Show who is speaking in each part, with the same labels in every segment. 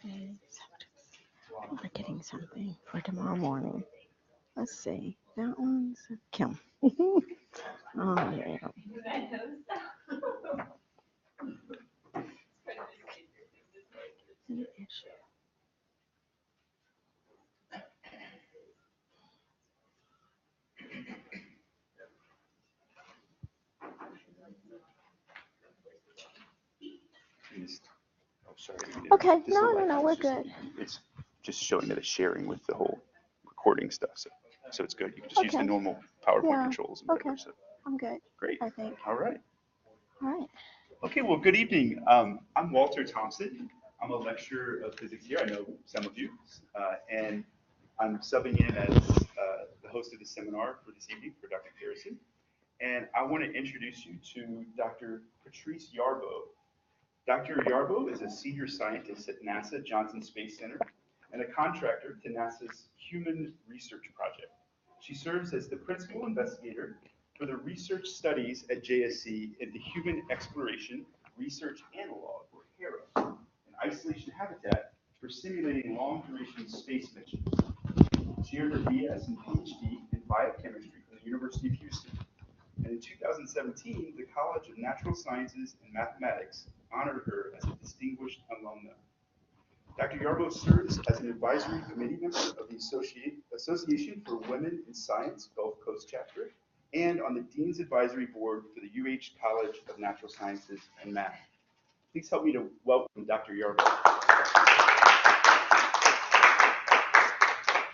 Speaker 1: Okay, I'm forgetting something for tomorrow morning. Let's see. That one's Kim. Oh, yeah. Okay, no, we're good.
Speaker 2: It's just showing that it's sharing with the whole recording stuff. So it's good. You can just use the normal PowerPoint controls and whatever.
Speaker 1: Okay.
Speaker 2: So
Speaker 1: I'm good.
Speaker 2: great.
Speaker 1: I think.
Speaker 2: All right.
Speaker 1: All right.
Speaker 2: Okay, well, good evening. I'm Walter Thompson. I'm a lecturer of physics here. I know some of you. And I'm subbing in as the host of the seminar for this evening for Dr. Harrison. And I want to introduce you to Dr. Patrice Yarbough. Dr. Yarbough is a senior scientist at NASA Johnson Space Center and a contractor to NASA's Human Research Project. She serves as the principal investigator for the research studies at JSC in the Human Exploration Research Analog, or HERA, an isolation habitat for simulating long-duration space missions. She earned her BS and Ph.D. in biochemistry from the University of Houston. And in 2017, the College of Natural Sciences and Mathematics honored her as a distinguished alumna. Dr. Yarbough serves as an advisory committee member of the Association for Women in Science Gulf Coast Chapter and on the Dean's Advisory Board for the UH College of Natural Sciences and Math. Please help me to welcome Dr. Yarbough.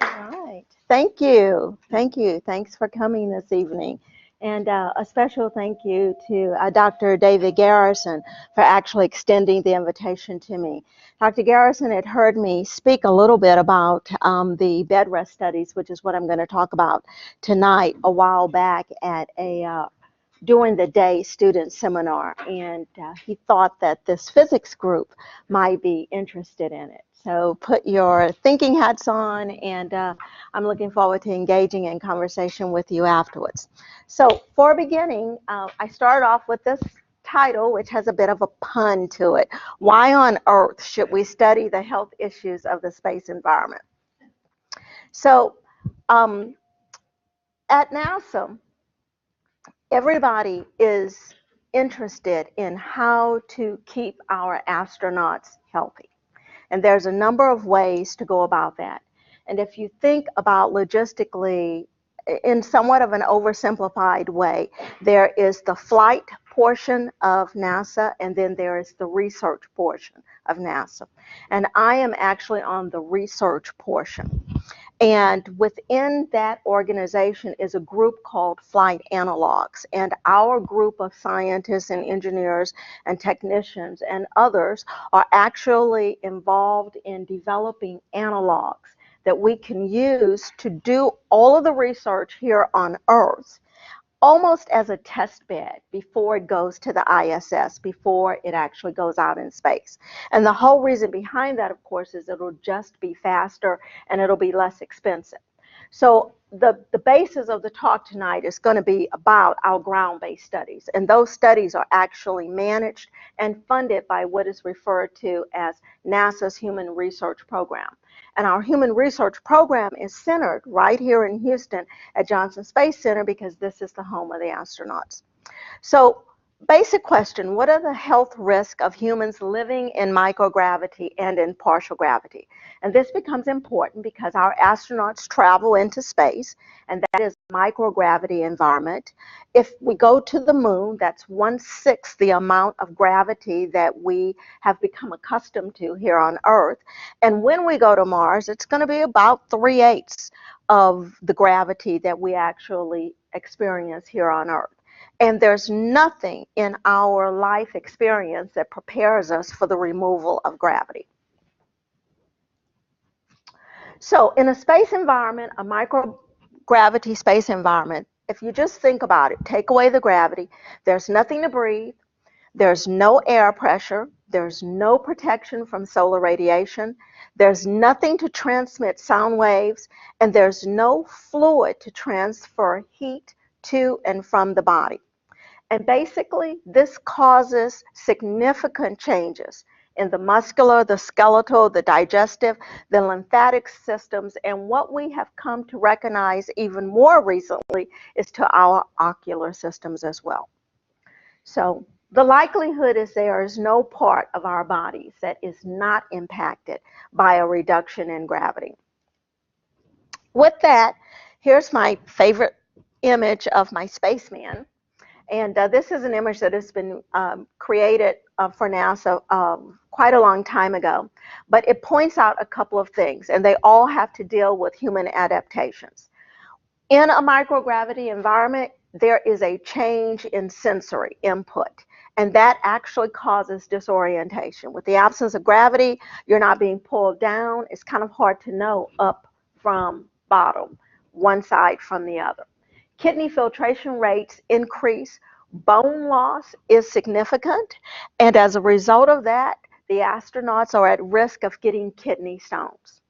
Speaker 1: All right. Thank you. Thank you. Thanks for coming this evening. And a special thank you to Dr. David Garrison for actually extending the invitation to me. Dr. Garrison had heard me speak a little bit about the Bedrest Studies, which is what I'm going to talk about tonight, a while back at a during the day student seminar, and he thought that this physics group might be interested in it. So put your thinking hats on, and I'm looking forward to engaging in conversation with you afterwards. So for beginning, I started off with this title, which has a bit of a pun to it. Why on earth should we study the health issues of the space environment? So at NASA, everybody is interested in how to keep our astronauts healthy. And there's a number of ways to go about that. And if you think about logistically, in somewhat of an oversimplified way, there is the flight portion of NASA, and then there is the research portion of NASA. And I am actually on the research portion. And within that organization is a group called Flight Analogs. And our group of scientists and engineers and technicians and others are actually involved in developing analogs that we can use to do all of the research here on Earth, almost as a test bed before it goes to the ISS, before it actually goes out in space. And the whole reason behind that, of course, is it'll just be faster and it'll be less expensive. So the basis of the talk tonight is going to be about our ground-based studies. And those studies are actually managed and funded by what is referred to as NASA's Human Research Program. And our Human Research Program is centered right here in Houston at Johnson Space Center because this is the home of the astronauts. So basic question, what are the health risks of humans living in microgravity and in partial gravity? And this becomes important because our astronauts travel into space, and that is a microgravity environment. If we go to the moon, that's 1/6 the amount of gravity that we have become accustomed to here on Earth. And when we go to Mars, it's going to be about 3/8 of the gravity that we actually experience here on Earth. And there's nothing in our life experience that prepares us for the removal of gravity. So in a space environment, a microgravity space environment, if you just think about it, take away the gravity, there's nothing to breathe, there's no air pressure, there's no protection from solar radiation, there's nothing to transmit sound waves, and there's no fluid to transfer heat to and from the body. And basically, this causes significant changes in the muscular, the skeletal, the digestive, the lymphatic systems, and what we have come to recognize even more recently is to our ocular systems as well. So the likelihood is there is no part of our bodies that is not impacted by a reduction in gravity. With that, here's my favorite image of my spaceman. And this is an image that has been created for NASA quite a long time ago. But it points out a couple of things, and they all have to deal with human adaptations. In a microgravity environment, there is a change in sensory input, and that actually causes disorientation. With the absence of gravity, you're not being pulled down. It's kind of hard to know up from bottom, one side from the other. Kidney filtration rates increase, bone loss is significant, and as a result of that, the astronauts are at risk of getting kidney stones.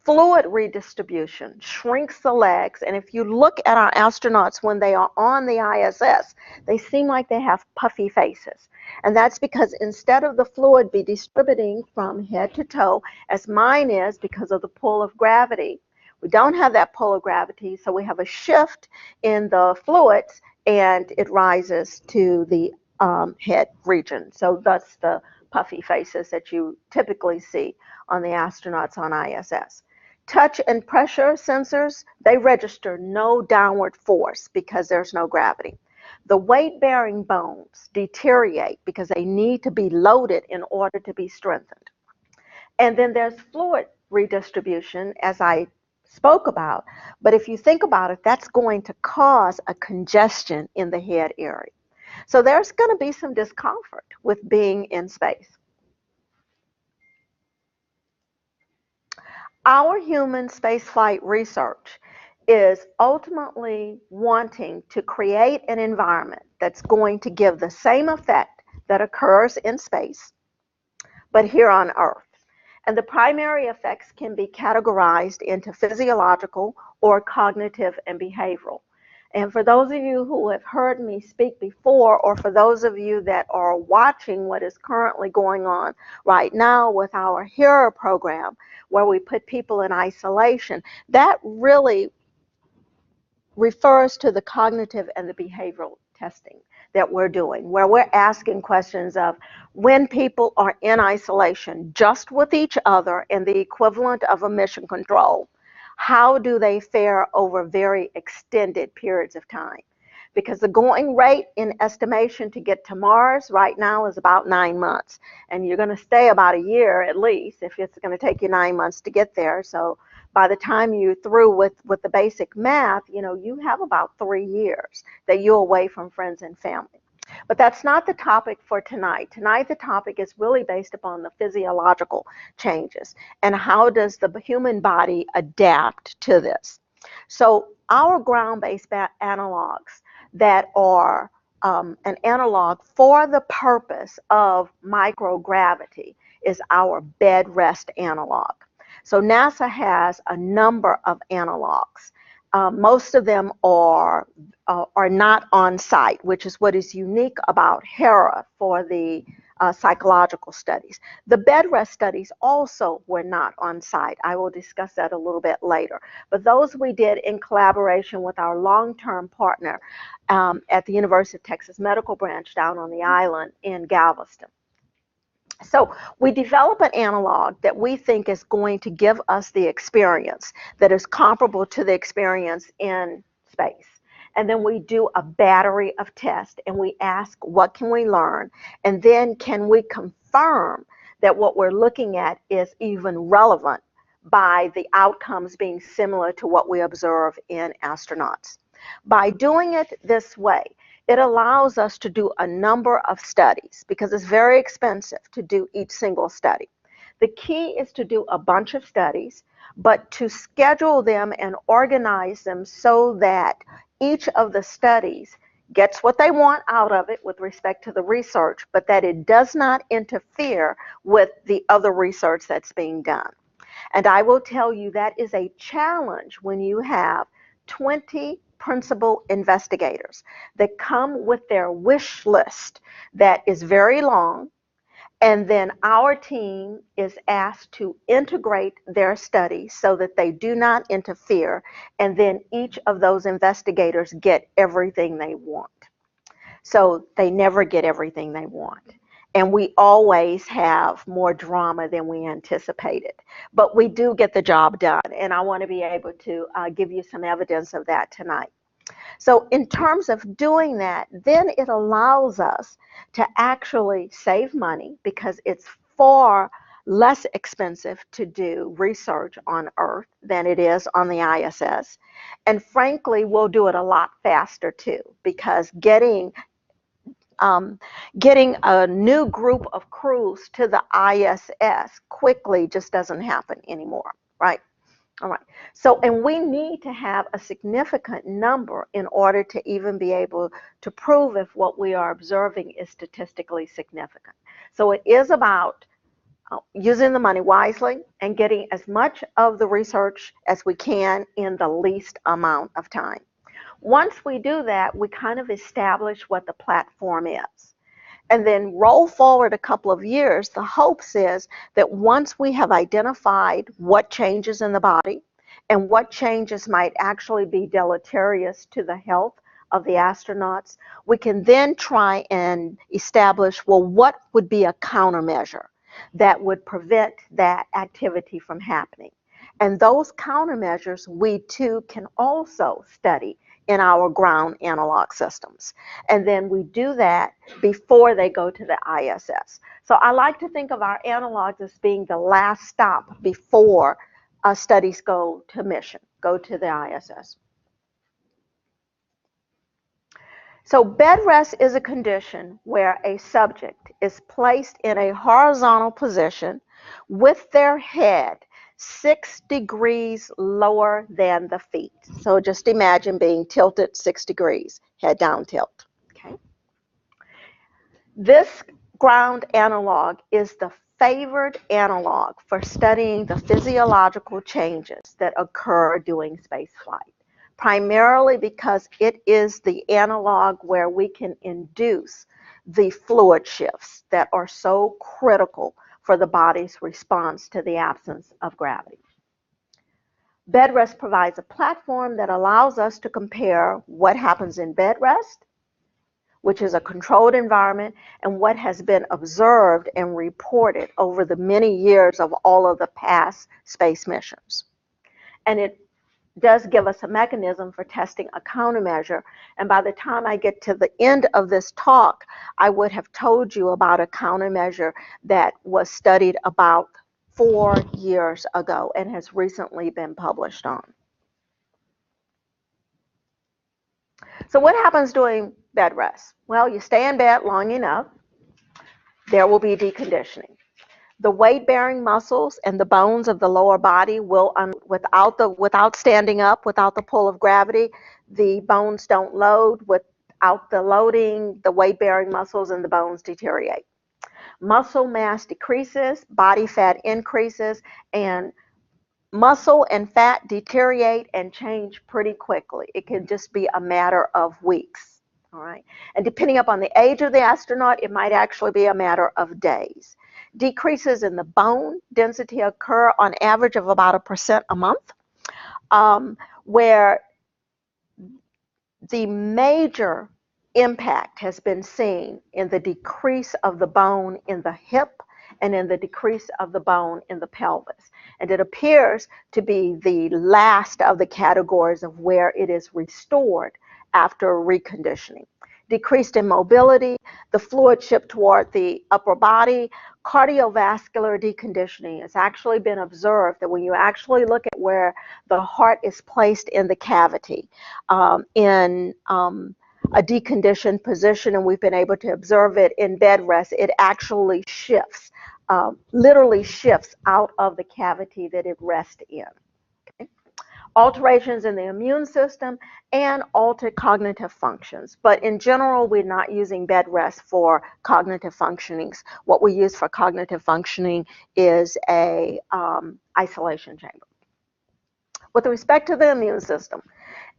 Speaker 1: Fluid redistribution shrinks the legs, and if you look at our astronauts when they are on the ISS, they seem like they have puffy faces. And that's because instead of the fluid be distributing from head to toe, as mine is because of the pull of gravity, we don't have that pull of gravity, so we have a shift in the fluids, and it rises to the head region. So thus the puffy faces that you typically see on the astronauts on ISS. Touch and pressure sensors, they register no downward force because there's no gravity. The weight-bearing bones deteriorate because they need to be loaded in order to be strengthened. And then there's fluid redistribution, as I spoke about. But if you think about it, that's going to cause a congestion in the head area. So there's going to be some discomfort with being in space. Our human spaceflight research is ultimately wanting to create an environment that's going to give the same effect that occurs in space, but here on Earth. And the primary effects can be categorized into physiological or cognitive and behavioral. And for those of you who have heard me speak before, or for those of you that are watching what is currently going on right now with our HERA program, where we put people in isolation, that really refers to the cognitive and the behavioral testing that we're doing, where we're asking questions of when people are in isolation just with each other in the equivalent of a mission control, how do they fare over very extended periods of time? Because the going rate in estimation to get to Mars right now is about 9 months. And you're going to stay about a year at least if it's going to take you 9 months to get there. So by the time you're through with the basic math, you have about 3 years that you're away from friends and family. But that's not the topic for tonight. Tonight, the topic is really based upon the physiological changes and how does the human body adapt to this. So our ground-based analogs that are an analog for the purpose of microgravity is our Bedrest analog. So NASA has a number of analogs. Most of them are not on site, which is what is unique about HERA for the psychological studies. The Bedrest studies also were not on site. I will discuss that a little bit later. But those we did in collaboration with our long-term partner at the University of Texas Medical Branch down on the island in Galveston. So we develop an analog that we think is going to give us the experience that is comparable to the experience in space. And then we do a battery of tests and we ask, what can we learn? And then can we confirm that what we're looking at is even relevant by the outcomes being similar to what we observe in astronauts? By doing it this way, it allows us to do a number of studies because it's very expensive to do each single study. The key is to do a bunch of studies, but to schedule them and organize them so that each of the studies gets what they want out of it with respect to the research, but that it does not interfere with the other research that's being done. And I will tell you that is a challenge when you have 20 principal investigators that come with their wish list that is very long, And then our team is asked to integrate their study so that they do not interfere, and then each of those investigators get everything they want. So they never get everything they want. And we always have more drama than we anticipated. But we do get the job done, and I want to be able to give you some evidence of that tonight. So in terms of doing that, then it allows us to actually save money because it's far less expensive to do research on Earth than it is on the ISS. And frankly, we'll do it a lot faster too, because getting a new group of crews to the ISS quickly just doesn't happen anymore, right? All right. So, and we need to have a significant number in order to even be able to prove if what we are observing is statistically significant. So it is about using the money wisely and getting as much of the research as we can in the least amount of time. Once we do that, we kind of establish what the platform is. And then roll forward a couple of years, the hopes is that once we have identified what changes in the body and what changes might actually be deleterious to the health of the astronauts, we can then try and establish, well, what would be a countermeasure that would prevent that activity from happening. And those countermeasures we too can also study in our ground analog systems. And then we do that before they go to the ISS. So I like to think of our analogs as being the last stop before studies go to mission, go to the ISS. So bed rest is a condition where a subject is placed in a horizontal position with their head 6 degrees lower than the feet. So just imagine being tilted 6 degrees, head down tilt. Okay. This ground analog is the favored analog for studying the physiological changes that occur during spaceflight, primarily because it is the analog where we can induce the fluid shifts that are so critical for the body's response to the absence of gravity. Bed rest provides a platform that allows us to compare what happens in bed rest, which is a controlled environment, and what has been observed and reported over the many years of all of the past space missions. And it does give us a mechanism for testing a countermeasure. And by the time I get to the end of this talk, I would have told you about a countermeasure that was studied about 4 years ago and has recently been published on. So what happens during bed rest? Well, you stay in bed long enough, there will be deconditioning. The weight-bearing muscles and the bones of the lower body will, without standing up, without the pull of gravity, the bones don't load. Without the loading, the weight-bearing muscles and the bones deteriorate. Muscle mass decreases, body fat increases, and muscle and fat deteriorate and change pretty quickly. It can just be a matter of weeks. All right. And depending upon the age of the astronaut, it might actually be a matter of days. Decreases in the bone density occur on average of about 1% a month, where the major impact has been seen in the decrease of the bone in the hip and in the decrease of the bone in the pelvis. And it appears to be the last of the categories of where it is restored after reconditioning. Decreased in mobility, the fluid shift toward the upper body, cardiovascular deconditioning. It's actually been observed that when you actually look at where the heart is placed in the cavity, in a deconditioned position, and we've been able to observe it in bed rest, it actually shifts, literally shifts out of the cavity that it rests in. Okay? Alterations in the immune system and altered cognitive functions. But in general, we're not using bed rest for cognitive functionings. What we use for cognitive functioning is a isolation chamber. With respect to the immune system,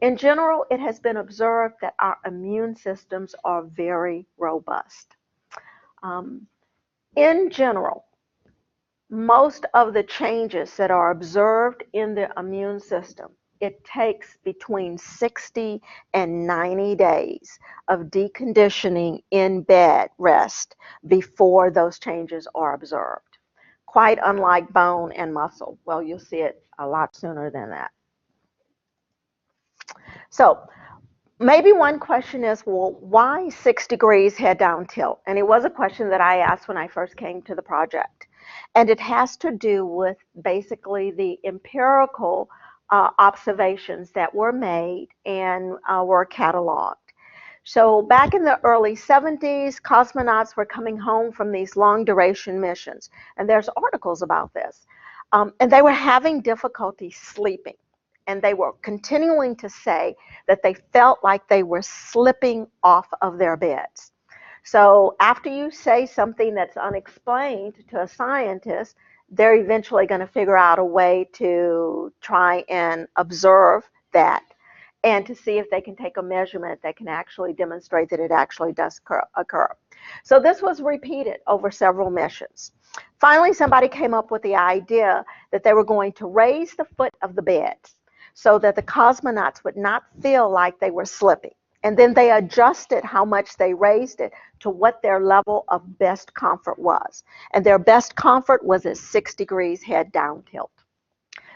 Speaker 1: in general, it has been observed that our immune systems are very robust. In general, most of the changes that are observed in the immune system, it takes between 60 and 90 days of deconditioning in bed rest before those changes are observed. Quite unlike bone and muscle. Well, you'll see it a lot sooner than that. So maybe one question is, well, why 6 degrees head down tilt? And it was a question that I asked when I first came to the project. And it has to do with basically the empirical observations that were made and were cataloged. So back in the early 70s, cosmonauts were coming home from these long duration missions. And there's articles about this. And they were having difficulty sleeping. And they were continuing to say that they felt like they were slipping off of their beds. So after you say something that's unexplained to a scientist, they're eventually going to figure out a way to try and observe that and to see if they can take a measurement that can actually demonstrate that it actually does occur. So this was repeated over several missions. Finally, somebody came up with the idea that they were going to raise the foot of the beds so that the cosmonauts would not feel like they were slipping. And then they adjusted how much they raised it to what their level of best comfort was. And their best comfort was at 6 degrees head down tilt.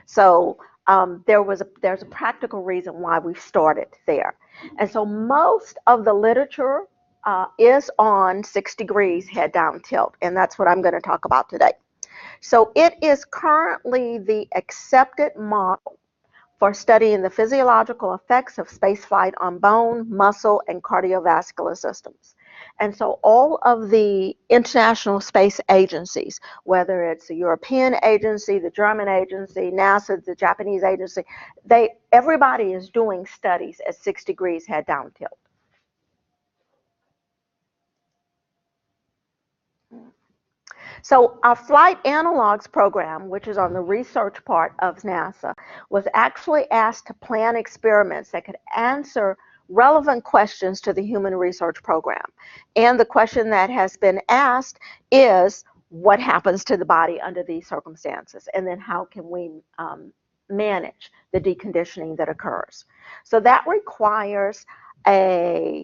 Speaker 1: So there's a practical reason why we started there. And so most of the literature is on 6 degrees head down tilt. And that's what I'm going to talk about today. So it is currently the accepted model for studying the physiological effects of spaceflight on bone, muscle, and cardiovascular systems. And so all of the international space agencies, whether it's the European agency, the German agency, NASA, the Japanese agency, everybody is doing studies at 6 degrees head down tilt. So our Flight Analogs program, which is on the research part of NASA, was actually asked to plan experiments that could answer relevant questions to the human research program. And the question that has been asked is, what happens to the body under these circumstances? And then how can we manage the deconditioning that occurs? So that requires an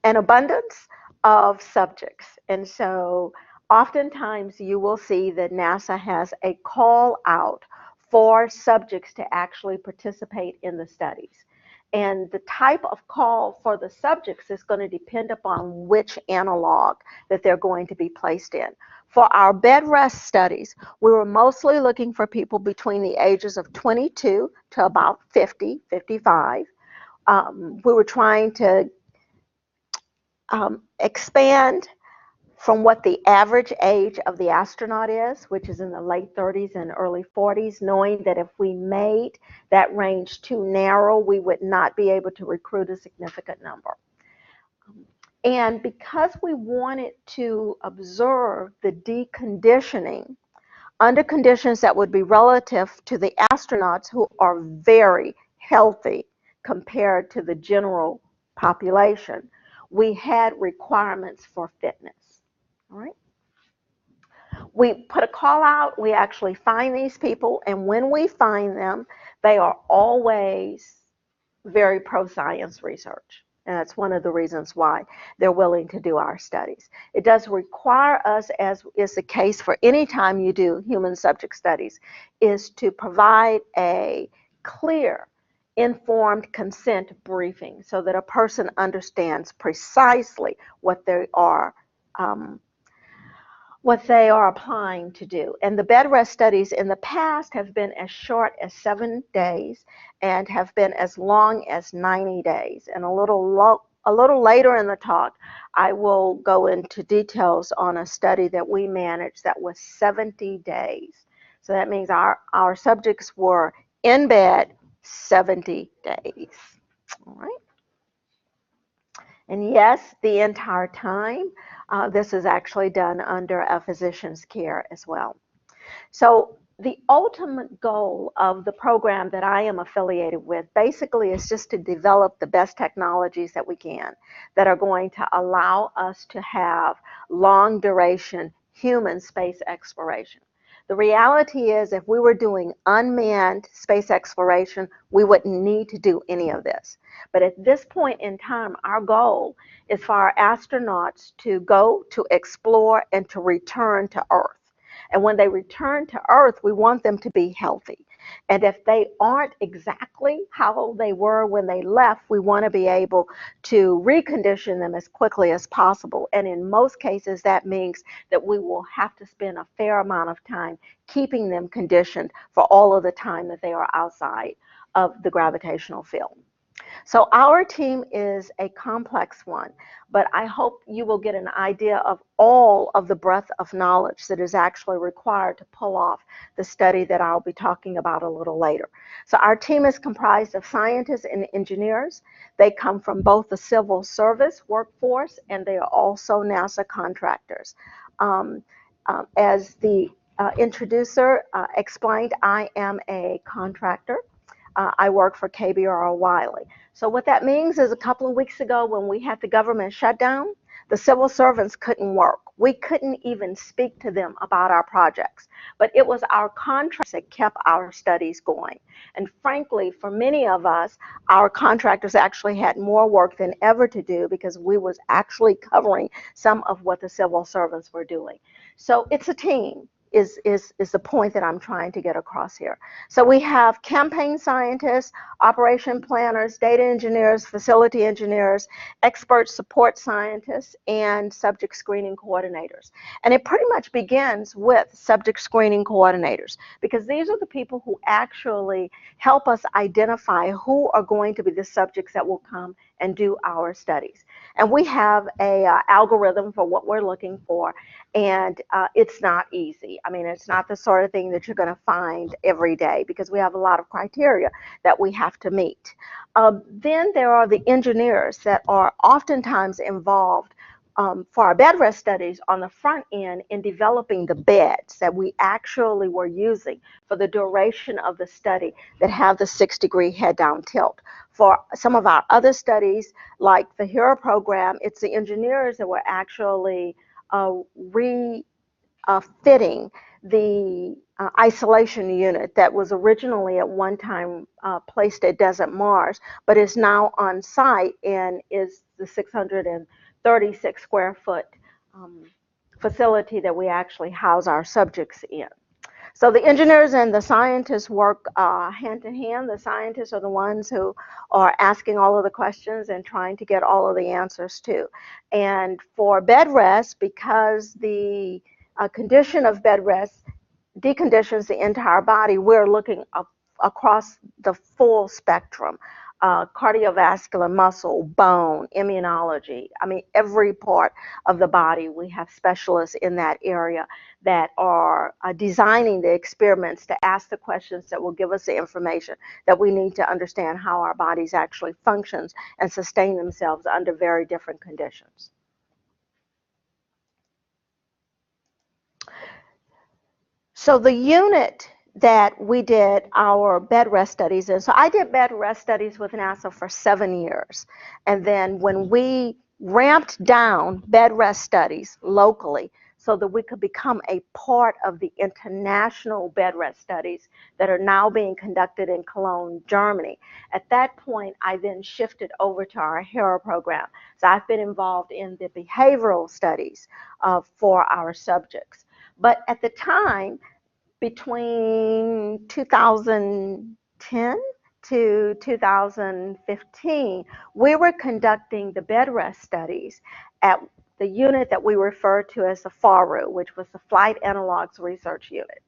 Speaker 1: abundance of subjects. And so oftentimes you will see that NASA has a call out for subjects to actually participate in the studies. And the type of call for the subjects is going to depend upon which analog that they're going to be placed in. For our Bedrest studies, we were mostly looking for people between the ages of 22 to about 50, 55. We were trying to expand from what the average age of the astronaut is, which is in the late 30s and early 40s, knowing that if we made that range too narrow, we would not be able to recruit a significant number. And because we wanted to observe the deconditioning under conditions that would be relative to the astronauts who are very healthy compared to the general population, we had requirements for fitness. All right. We put a call out, we actually find these people, and when we find them, they are always very pro-science research. And that's one of the reasons why they're willing to do our studies. It does require us, as is the case for any time you do human subject studies, is to provide a clear, informed consent briefing so that a person understands precisely what they are applying to do. And the Bedrest studies in the past have been as short as 7 days and have been as long as 90 days. And a little later in the talk, I will go into details on a study that we managed that was 70 days. So that means our subjects were in bed 70 days. All right. And yes, the entire time, this is actually done under a physician's care as well. So the ultimate goal of the program that I am affiliated with basically is just to develop the best technologies that we can that are going to allow us to have long duration human space exploration. The reality is if we were doing unmanned space exploration, we wouldn't need to do any of this. But at this point in time, our goal is for our astronauts to go to explore and to return to Earth. And when they return to Earth, we want them to be healthy. And if they aren't exactly how they were when they left, we want to be able to recondition them as quickly as possible. And in most cases, that means that we will have to spend a fair amount of time keeping them conditioned for all of the time that they are outside of the gravitational field. So our team is a complex one, but I hope you will get an idea of all of the breadth of knowledge that is actually required to pull off the study that I'll be talking about a little later. So our team is comprised of scientists and engineers. They come from both the civil service workforce and they are also NASA contractors. As the introducer explained, I am a contractor. I work for KBRwyle. So what that means is a couple of weeks ago when we had the government shutdown, the civil servants couldn't work. We couldn't even speak to them about our projects. But it was our contracts that kept our studies going. And frankly, for many of us, our contractors actually had more work than ever to do because we was actually covering some of what the civil servants were doing. So it's a team. Is the point that I'm trying to get across here. So we have campaign scientists, operation planners, data engineers, facility engineers, expert support scientists, and subject screening coordinators. And it pretty much begins with subject screening coordinators because these are the people who actually help us identify who are going to be the subjects that will come and do our studies. And we have a algorithm for what we're looking for, and it's not easy. I mean, it's not the sort of thing that you're going to find every day because we have a lot of criteria that we have to meet. Then there are the engineers that are oftentimes involved for our bedrest studies on the front end in developing the beds that we actually were using for the duration of the study that have the 6-degree head down tilt. For some of our other studies, like the HERA program, it's the engineers that were actually refitting the isolation unit that was originally at one time placed at Desert Mars, but is now on site and is the 636 square foot facility that we actually house our subjects in. So the engineers and the scientists work hand in hand. The scientists are the ones who are asking all of the questions and trying to get all of the answers too. And for bed rest, because the condition of bed rest deconditions the entire body, we're looking across the full spectrum. Cardiovascular, muscle, bone, immunology. I mean, every part of the body, we have specialists in that area that are designing the experiments to ask the questions that will give us the information that we need to understand how our bodies actually functions and sustain themselves under very different conditions. So the unit that we did our bed rest studies in. So I did bed rest studies with NASA for 7 years. And then when we ramped down bed rest studies locally so that we could become a part of the international bed rest studies that are now being conducted in Cologne, Germany, at that point, I then shifted over to our HERA program. So I've been involved in the behavioral studies for our subjects. But at the time, between 2010 to 2015, we were conducting the bed rest studies at the unit that we refer to as the FARU, which was the Flight Analogs Research Unit.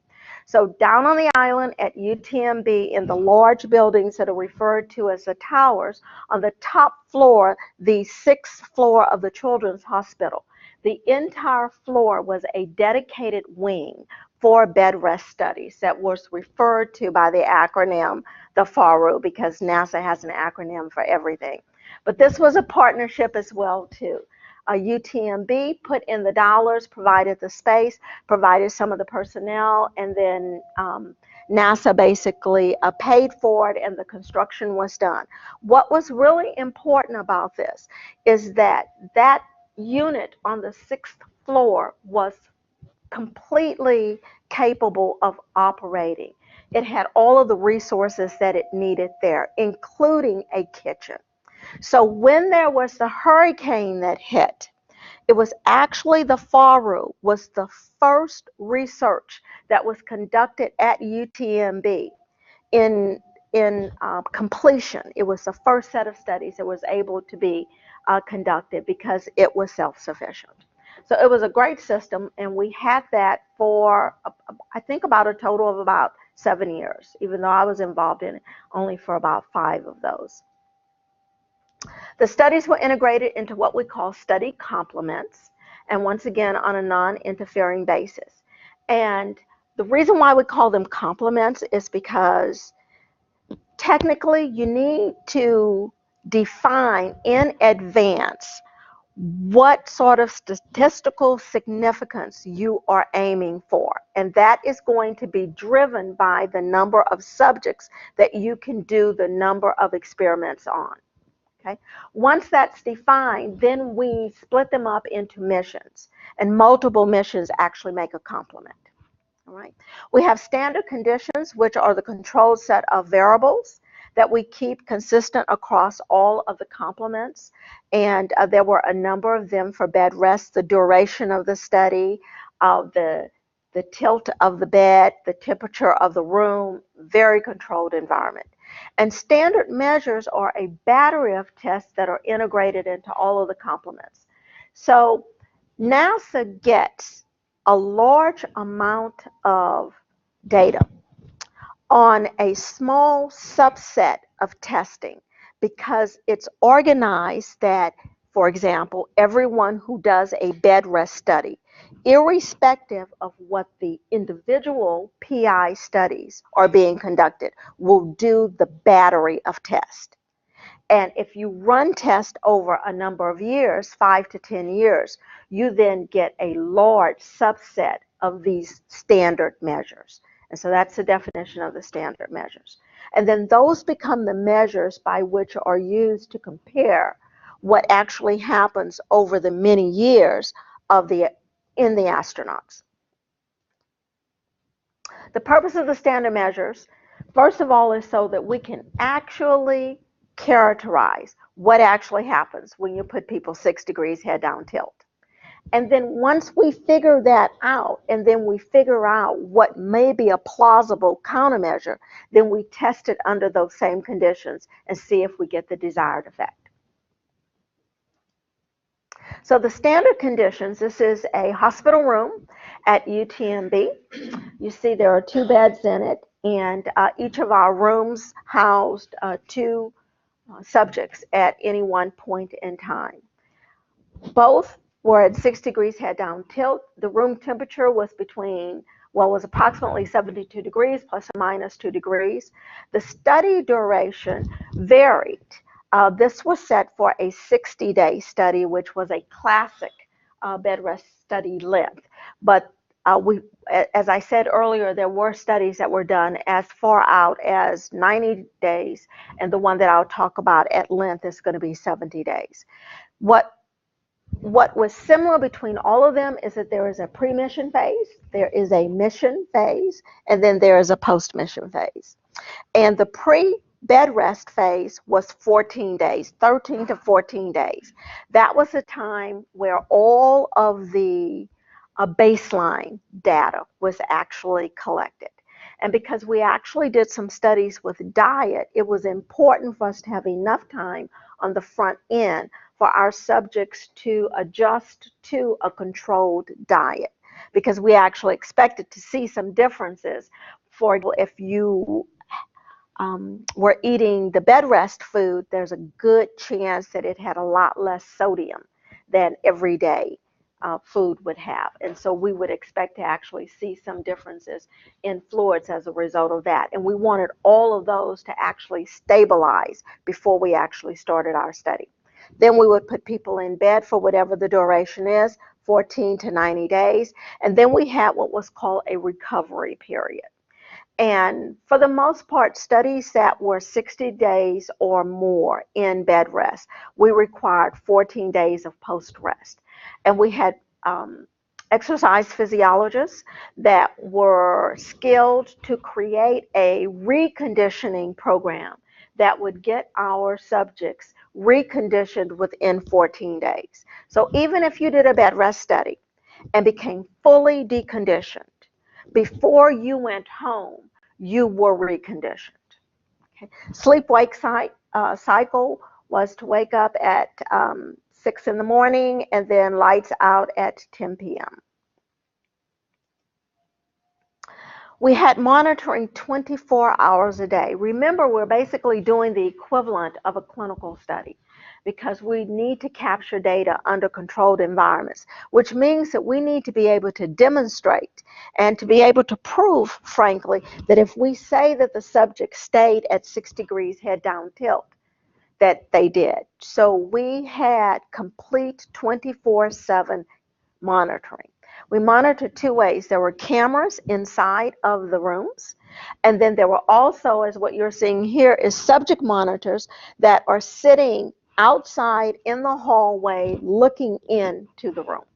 Speaker 1: So down on the island at UTMB in the large buildings that are referred to as the towers, on the top floor, the 6th floor of the Children's Hospital, the entire floor was a dedicated wing for bed rest studies that was referred to by the acronym, the FARU, because NASA has an acronym for everything. But this was a partnership as well, too. UTMB put in the dollars, provided the space, provided some of the personnel, and then NASA basically paid for it, and the construction was done. What was really important about this is that that unit on the 6th floor was completely capable of operating. It had all of the resources that it needed there, including a kitchen. So when there was the hurricane that hit, it was actually the FARU was the first research that was conducted at UTMB in completion. It was the first set of studies that was able to be conducted because it was self-sufficient. So it was a great system, and we had that for, I think, about a total of about 7 years, even though I was involved in it only for about 5 of those. The studies were integrated into what we call study complements, and once again on a non-interfering basis. And the reason why we call them complements is because technically you need to define in advance what sort of statistical significance you are aiming for. And that is going to be driven by the number of subjects that you can do the number of experiments on. Okay. Once that's defined, then we split them up into missions, and multiple missions actually make a complement. All right. We have standard conditions, which are the controlled set of variables that we keep consistent across all of the complements. And there were a number of them for bed rest, the duration of the study, the tilt of the bed, the temperature of the room, very controlled environment. And standard measures are a battery of tests that are integrated into all of the complements. So NASA gets a large amount of data on a small subset of testing because it's organized that, for example, everyone who does a bed rest study, irrespective of what the individual PI studies are being conducted, will do the battery of tests. And if you run tests over a number of years, 5 to 10 years, you then get a large subset of these standard measures. And so that's the definition of the standard measures. And then those become the measures by which are used to compare what actually happens over the many years of in the astronauts. The purpose of the standard measures, first of all, is so that we can actually characterize what actually happens when you put people 6 degrees head down tilt. And then once we figure that out, and then we figure out what may be a plausible countermeasure, then we test it under those same conditions and see if we get the desired effect. So the standard conditions, this is a hospital room at UTMB. You see there are 2 beds in it, and each of our rooms housed 2 subjects at any one point in time. Both were at 6 degrees head down tilt. The room temperature was was approximately 72 degrees plus or minus 2 degrees. The study duration varied. This was set for a 60-day study, which was a classic bed rest study length. But as I said earlier, there were studies that were done as far out as 90 days, and the one that I'll talk about at length is going to be 70 days. What was similar between all of them is that there is a pre-mission phase, there is a mission phase, and then there is a post-mission phase. And the pre-bed rest phase was 14 days, 13 to 14 days. That was a time where all of the baseline data was actually collected. And because we actually did some studies with diet, it was important for us to have enough time on the front end for our subjects to adjust to a controlled diet, because we actually expected to see some differences. For example, if you were eating the bed rest food, there's a good chance that it had a lot less sodium than everyday food would have. And so we would expect to actually see some differences in fluids as a result of that. And we wanted all of those to actually stabilize before we actually started our study. Then we would put people in bed for whatever the duration is, 14 to 90 days. And then we had what was called a recovery period. And for the most part, studies that were 60 days or more in bed rest, we required 14 days of post rest. And we had exercise physiologists that were skilled to create a reconditioning program that would get our subjects reconditioned within 14 days. So even if you did a bed rest study and became fully deconditioned, before you went home, you were reconditioned. Okay. Sleep-wake cycle was to wake up at 6 in the morning and then lights out at 10 p.m. We had monitoring 24 hours a day. Remember, we're basically doing the equivalent of a clinical study because we need to capture data under controlled environments, which means that we need to be able to demonstrate and to be able to prove, frankly, that if we say that the subject stayed at 6 degrees head down tilt, that they did. So we had complete 24/7 monitoring. We monitored two ways. There were cameras inside of the rooms, and then there were also, as what you're seeing here, is subject monitors that are sitting outside in the hallway looking into the rooms.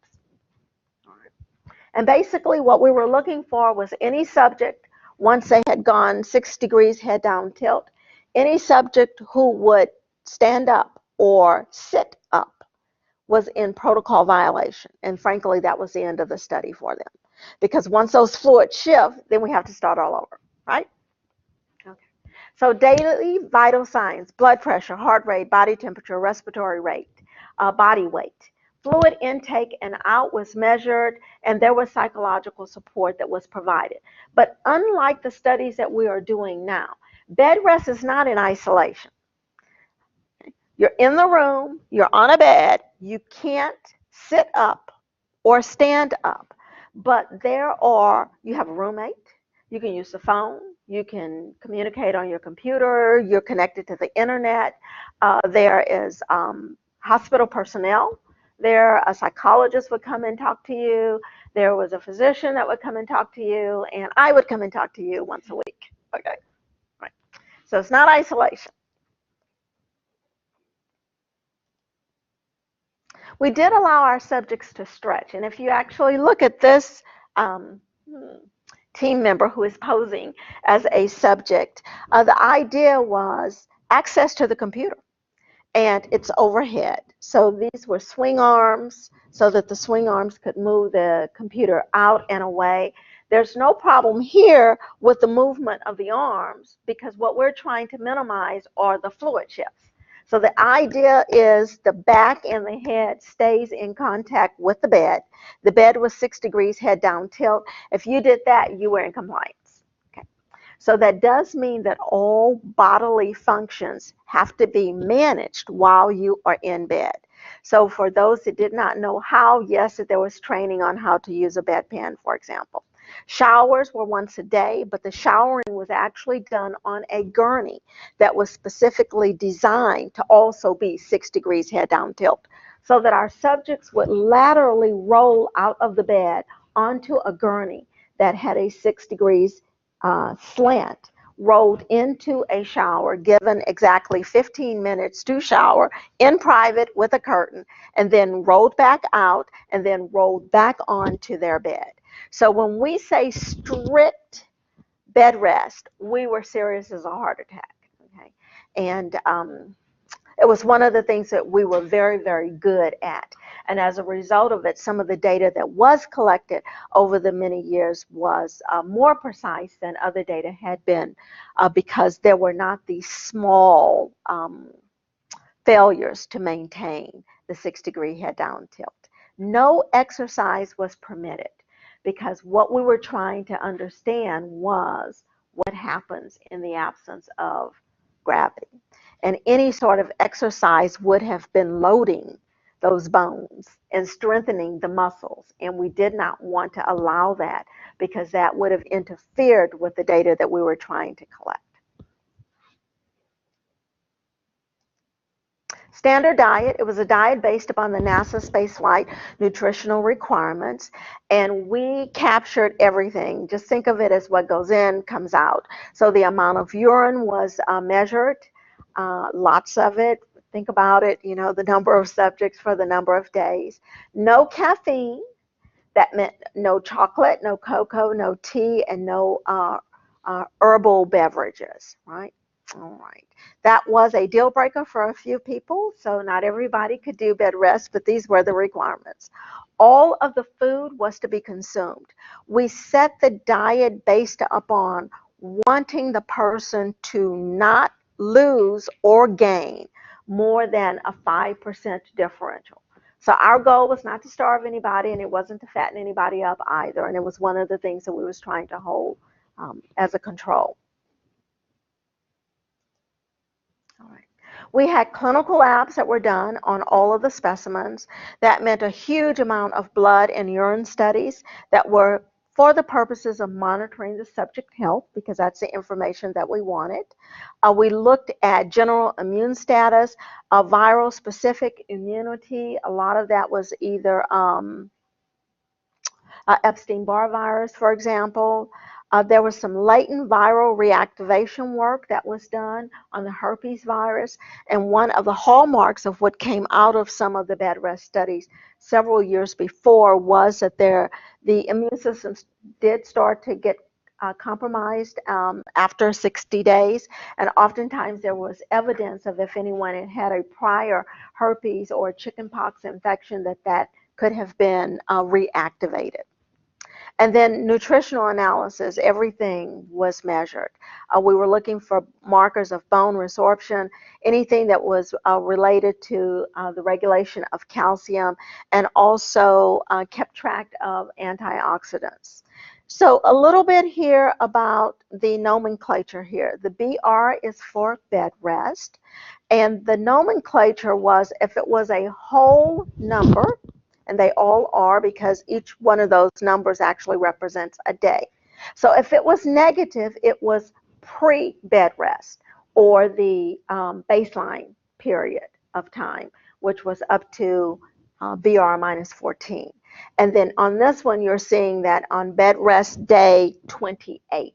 Speaker 1: And basically what we were looking for was any subject, once they had gone 6 degrees head down tilt, any subject who would stand up or sit up was in protocol violation. And frankly, that was the end of the study for them. Because once those fluids shift, then we have to start all over, right? Okay. So daily vital signs: blood pressure, heart rate, body temperature, respiratory rate, body weight. Fluid intake and out was measured, and there was psychological support that was provided. But unlike the studies that we are doing now, bed rest is not in isolation. You're in the room, you're on a bed, you can't sit up or stand up, but you have a roommate, you can use the phone, you can communicate on your computer, you're connected to the internet, there is hospital personnel, a psychologist would come and talk to you, there was a physician that would come and talk to you, and I would come and talk to you once a week, okay? Right. So it's not isolation. We did allow our subjects to stretch, and if you actually look at this team member who is posing as a subject, the idea was access to the computer, and it's overhead. So these were swing arms so that the swing arms could move the computer out and away. There's no problem here with the movement of the arms because what we're trying to minimize are the fluid shifts. So the idea is the back and the head stays in contact with the bed. The bed was 6 degrees head down tilt. If you did that, you were in compliance. Okay. So that does mean that all bodily functions have to be managed while you are in bed. So for those that did not know how, yes, there was training on how to use a bedpan, for example. Showers were once a day, but the showering was actually done on a gurney that was specifically designed to also be 6 degrees head down tilt, so that our subjects would laterally roll out of the bed onto a gurney that had a 6 degrees slant, rolled into a shower, given exactly 15 minutes to shower in private with a curtain, and then rolled back out and then rolled back onto their bed. So when we say strict bed rest, we were serious as a heart attack. Okay? And it was one of the things that we were very, very good at. And as a result of it, some of the data that was collected over the many years was more precise than other data had been because there were not these small failures to maintain the 6 degree head down tilt. No exercise was permitted because what we were trying to understand was what happens in the absence of gravity. And any sort of exercise would have been loading those bones and strengthening the muscles. And we did not want to allow that because that would have interfered with the data that we were trying to collect. standard diet. It was a diet based upon the NASA spaceflight nutritional requirements, and we captured everything. Just think of it as what goes in comes out. So the amount of urine was measured, lots of it. Think about it, you know, the number of subjects for the number of days. No caffeine. That meant no chocolate, no cocoa, no tea, and no herbal beverages, right? All right. That was a deal breaker for a few people, so not everybody could do bed rest, but these were the requirements. All of the food was to be consumed. We set the diet based upon wanting the person to not lose or gain more than a 5% differential. So our goal was not to starve anybody, and it wasn't to fatten anybody up either, and it was one of the things that we was trying to hold as a control. All right. We had clinical labs that were done on all of the specimens. That meant a huge amount of blood and urine studies that were for the purposes of monitoring the subject health, because that's the information that we wanted. We looked at general immune status, viral specific immunity. A lot of that was either Epstein-Barr virus, for example. There was some latent viral reactivation work that was done on the herpes virus, and one of the hallmarks of what came out of some of the Bedrest studies several years before was that the immune system did start to get compromised after 60 days, and oftentimes there was evidence of if anyone had had a prior herpes or chickenpox infection that could have been reactivated. And then nutritional analysis, everything was measured. We were looking for markers of bone resorption, anything that was related to the regulation of calcium, and also kept track of antioxidants. So a little bit here about the nomenclature here. The BR is for bed rest, and the nomenclature was if it was a whole number, and they all are because each one of those numbers actually represents a day. So if it was negative, it was pre-bed rest, or the baseline period of time, which was up to BR minus 14. And then on this one, you're seeing that on bed rest day 28,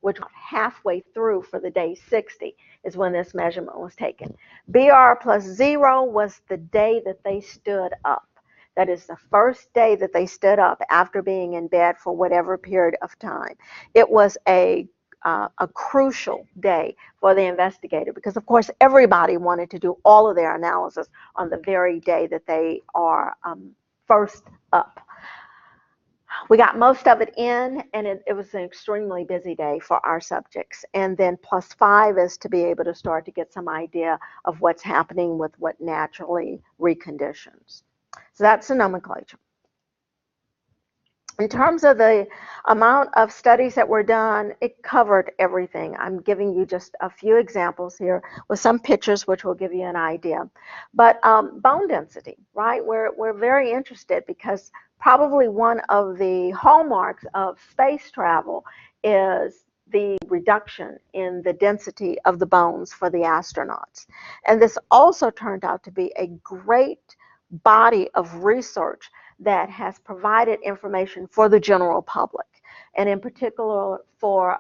Speaker 1: which was halfway through for the day 60, is when this measurement was taken. BR plus 0 was the day that they stood up. That is the first day that they stood up after being in bed for whatever period of time. It was a crucial day for the investigator because, of course, everybody wanted to do all of their analysis on the very day that they are first up. We got most of it in, and it was an extremely busy day for our subjects. And then +5 is to be able to start to get some idea of what's happening with what naturally reconditions. So that's the nomenclature. In terms of the amount of studies that were done, it covered everything. I'm giving you just a few examples here with some pictures which will give you an idea. But bone density, right? We're very interested because probably one of the hallmarks of space travel is the reduction in the density of the bones for the astronauts. And this also turned out to be a great body of research that has provided information for the general public, and in particular for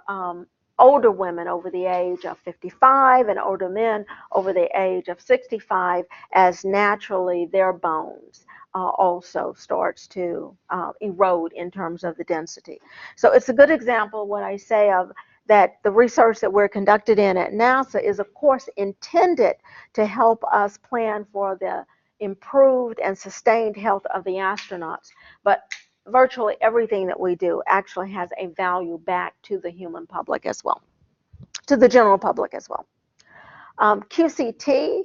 Speaker 1: older women over the age of 55 and older men over the age of 65, as naturally their bones also starts to erode in terms of the density. So it's a good example when I say of that the research that we're conducted in at NASA is of course intended to help us plan for the improved and sustained health of the astronauts, but virtually everything that we do actually has a value back to the human public as well, to the general public as well. QCT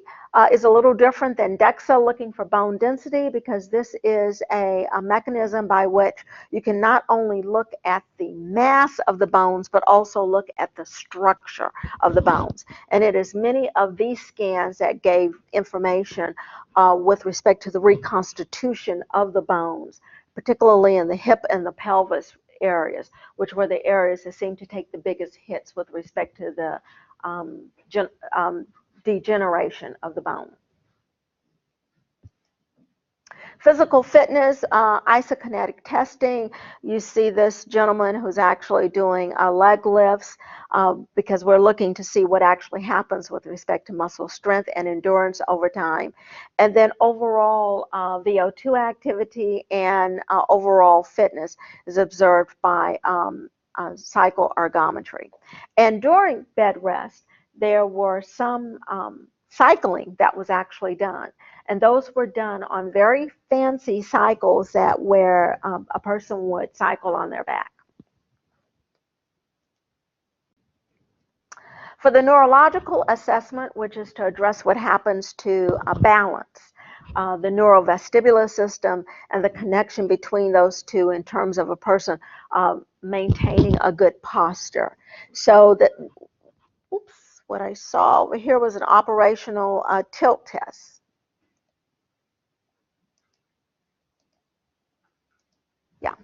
Speaker 1: is a little different than DEXA, looking for bone density, because this is a mechanism by which you can not only look at the mass of the bones, but also look at the structure of the bones. And it is many of these scans that gave information with respect to the reconstitution of the bones, particularly in the hip and the pelvis areas, which were the areas that seemed to take the biggest hits with respect to the degeneration of the bone. Physical fitness, isokinetic testing. You see this gentleman who's actually doing leg lifts because we're looking to see what actually happens with respect to muscle strength and endurance over time. And then overall VO2 activity and overall fitness is observed by cycle ergometry. And during bed rest, there were some cycling that was actually done. And those were done on very fancy cycles that where a person would cycle on their back. For the neurological assessment, which is to address what happens to balance, the neurovestibular system and the connection between those two in terms of a person maintaining a good posture. So that, oops, what I saw over here was an operational tilt test. Yeah.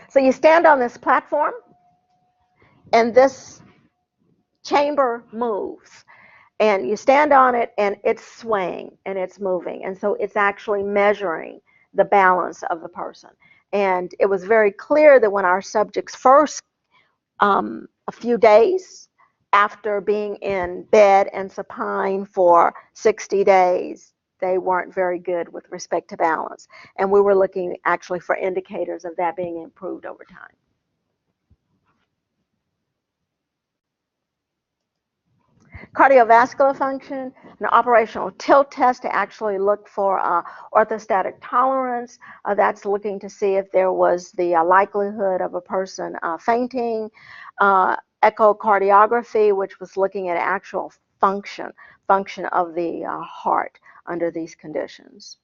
Speaker 1: So you stand on this platform, and this chamber moves. And you stand on it, and it's swaying, and it's moving. And so it's actually measuring the balance of the person. And it was very clear that when our subjects first, a few days after being in bed and supine for 60 days, they weren't very good with respect to balance. And we were looking actually for indicators of that being improved over time. Cardiovascular function, an operational tilt test to actually look for orthostatic tolerance. That's looking to see if there was the likelihood of a person fainting. Echocardiography, which was looking at actual function of the heart under these conditions.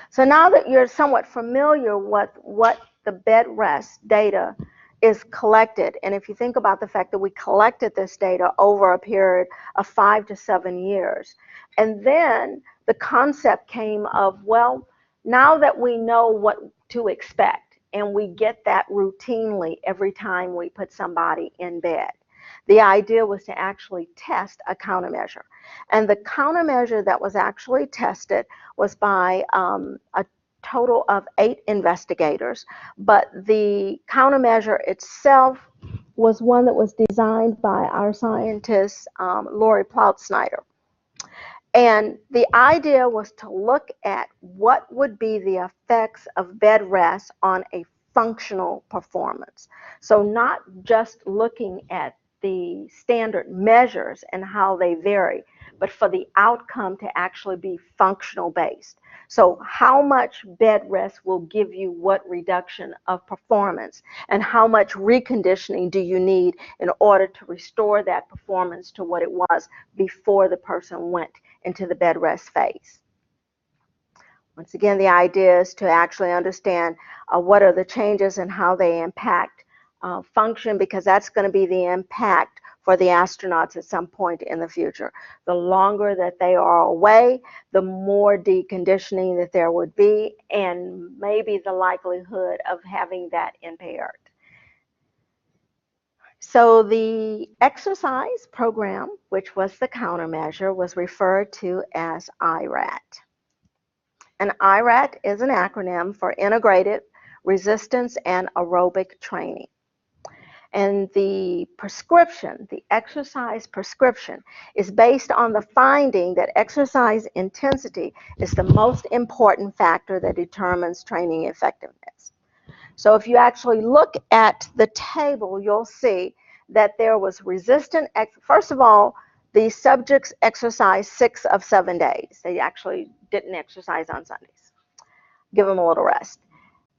Speaker 1: So now that you're somewhat familiar with what the bed rest data is collected, and if you think about the fact that we collected this data over a period of 5 to 7 years, and then the concept came of, well, now that we know what to expect, and we get that routinely every time we put somebody in bed, the idea was to actually test a countermeasure. And the countermeasure that was actually tested was by a total of 8 investigators, but the countermeasure itself was one that was designed by our scientist, Lori Ploutsnyder. And the idea was to look at what would be the effects of bed rest on a functional performance. So not just looking at the standard measures and how they vary, but for the outcome to actually be functional based. So how much bed rest will give you what reduction of performance, and how much reconditioning do you need in order to restore that performance to what it was before the person went into the bed rest phase. Once again, the idea is to actually understand what are the changes and how they impact function, because that's going to be the impact for the astronauts at some point in the future. The longer that they are away, the more deconditioning that there would be, and maybe the likelihood of having that impaired. So the exercise program, which was the countermeasure, was referred to as IRAT. And IRAT is an acronym for Integrated Resistance and Aerobic Training. And the prescription, the exercise prescription, is based on the finding that exercise intensity is the most important factor that determines training effectiveness. So if you actually look at the table, you'll see that there was resistant, first of all, the subjects exercised 6 of 7 days. They actually didn't exercise on Sundays. Give them a little rest.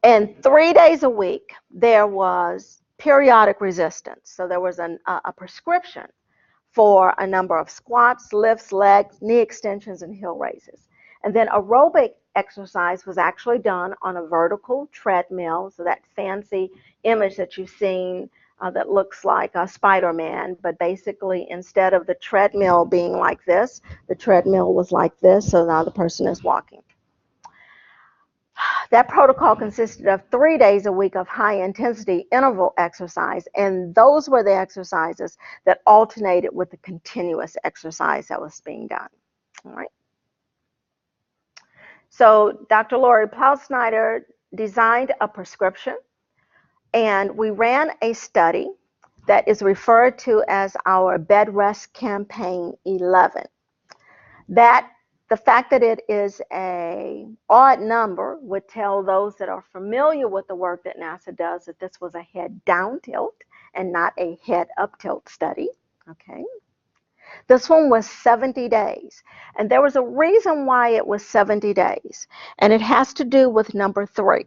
Speaker 1: And 3 days a week, there was periodic resistance. So there was a prescription for a number of squats, lifts, legs, knee extensions, and heel raises. And then aerobic exercise was actually done on a vertical treadmill, so that fancy image that you've seen that looks like a Spider-Man, but basically instead of the treadmill being like this, the treadmill was like this, so now the person is walking. That protocol consisted of 3 days a week of high-intensity interval exercise, and those were the exercises that alternated with the continuous exercise that was being done. All right. So Dr. Lori Ploutz-Snyder designed a prescription, and we ran a study that is referred to as our Bedrest Campaign 11. That the fact that it is an odd number would tell those that are familiar with the work that NASA does that this was a head down tilt and not a head up tilt study. Okay. This one was 70 days, and there was a reason why it was 70 days, and it has to do with number 3.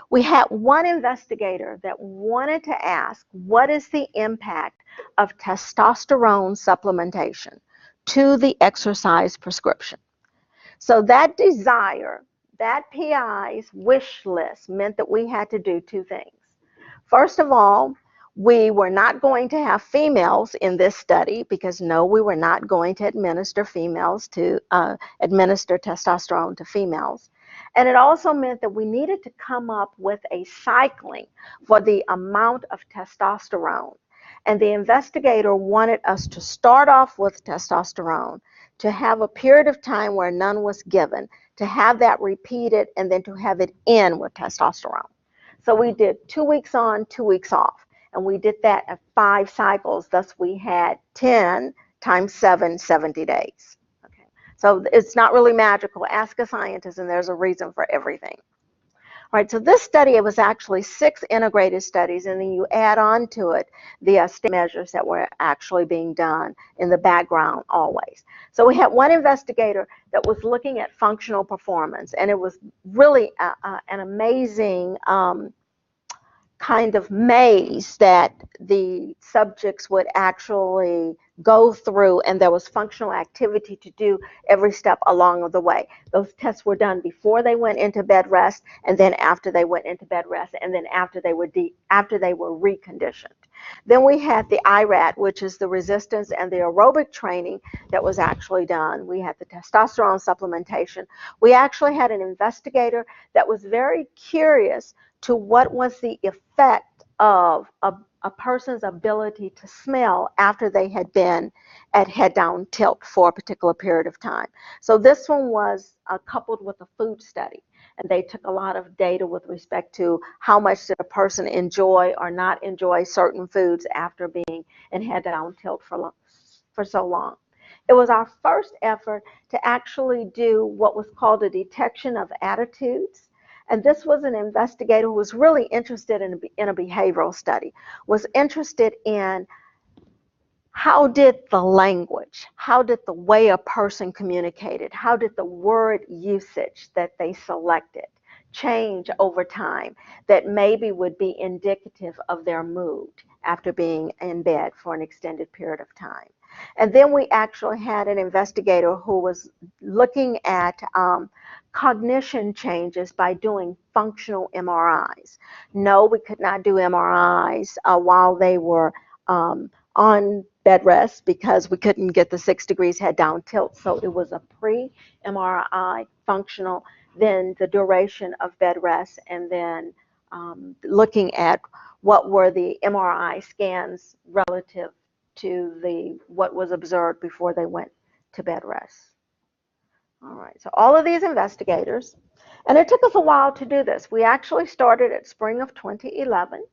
Speaker 1: We had one investigator that wanted to ask, what is the impact of testosterone supplementation to the exercise prescription? So that desire, that PI's wish list meant that we had to do 2 things. First of all, we were not going to have females in this study because no, we were not going to administer testosterone to females. And it also meant that we needed to come up with a cycling for the amount of testosterone. And the investigator wanted us to start off with testosterone, to have a period of time where none was given, to have that repeated, and then to have it end with testosterone. So we did 2 weeks on, 2 weeks off, and we did that at 5 cycles. Thus, we had 10 times 7, 70 days. Okay. So it's not really magical. Ask a scientist, and there's a reason for everything. All right, so this study, it was actually 6 integrated studies, and then you add on to it the measures that were actually being done in the background always. So we had one investigator that was looking at functional performance, and it was really an amazing kind of maze that the subjects would actually go through, and there was functional activity to do every step along the way. Those tests were done before they went into bed rest, and then after they went into bed rest, and then after they were reconditioned. Then we had the IRAT, which is the resistance and the aerobic training that was actually done. We had the testosterone supplementation. We actually had an investigator that was very curious to what was the effect of a person's ability to smell after they had been at head down tilt for a particular period of time. So this one was coupled with a food study, and they took a lot of data with respect to how much did a person enjoy or not enjoy certain foods after being in head down tilt for so long. It was our first effort to actually do what was called a detection of attitudes. And this was an investigator who was really interested in a behavioral study, was interested in how did the language, how did the way a person communicated, how did the word usage that they selected change over time that maybe would be indicative of their mood after being in bed for an extended period of time. And then we actually had an investigator who was looking at cognition changes by doing functional MRIs. No, we could not do MRIs while they were on bed rest because we couldn't get the 6 degrees head down tilt. So it was a pre-MRI functional, then the duration of bed rest, and then looking at what were the MRI scans relative to what was observed before they went to bed rest. All right, so all of these investigators, and it took us a while to do this. We actually started at spring of 2011,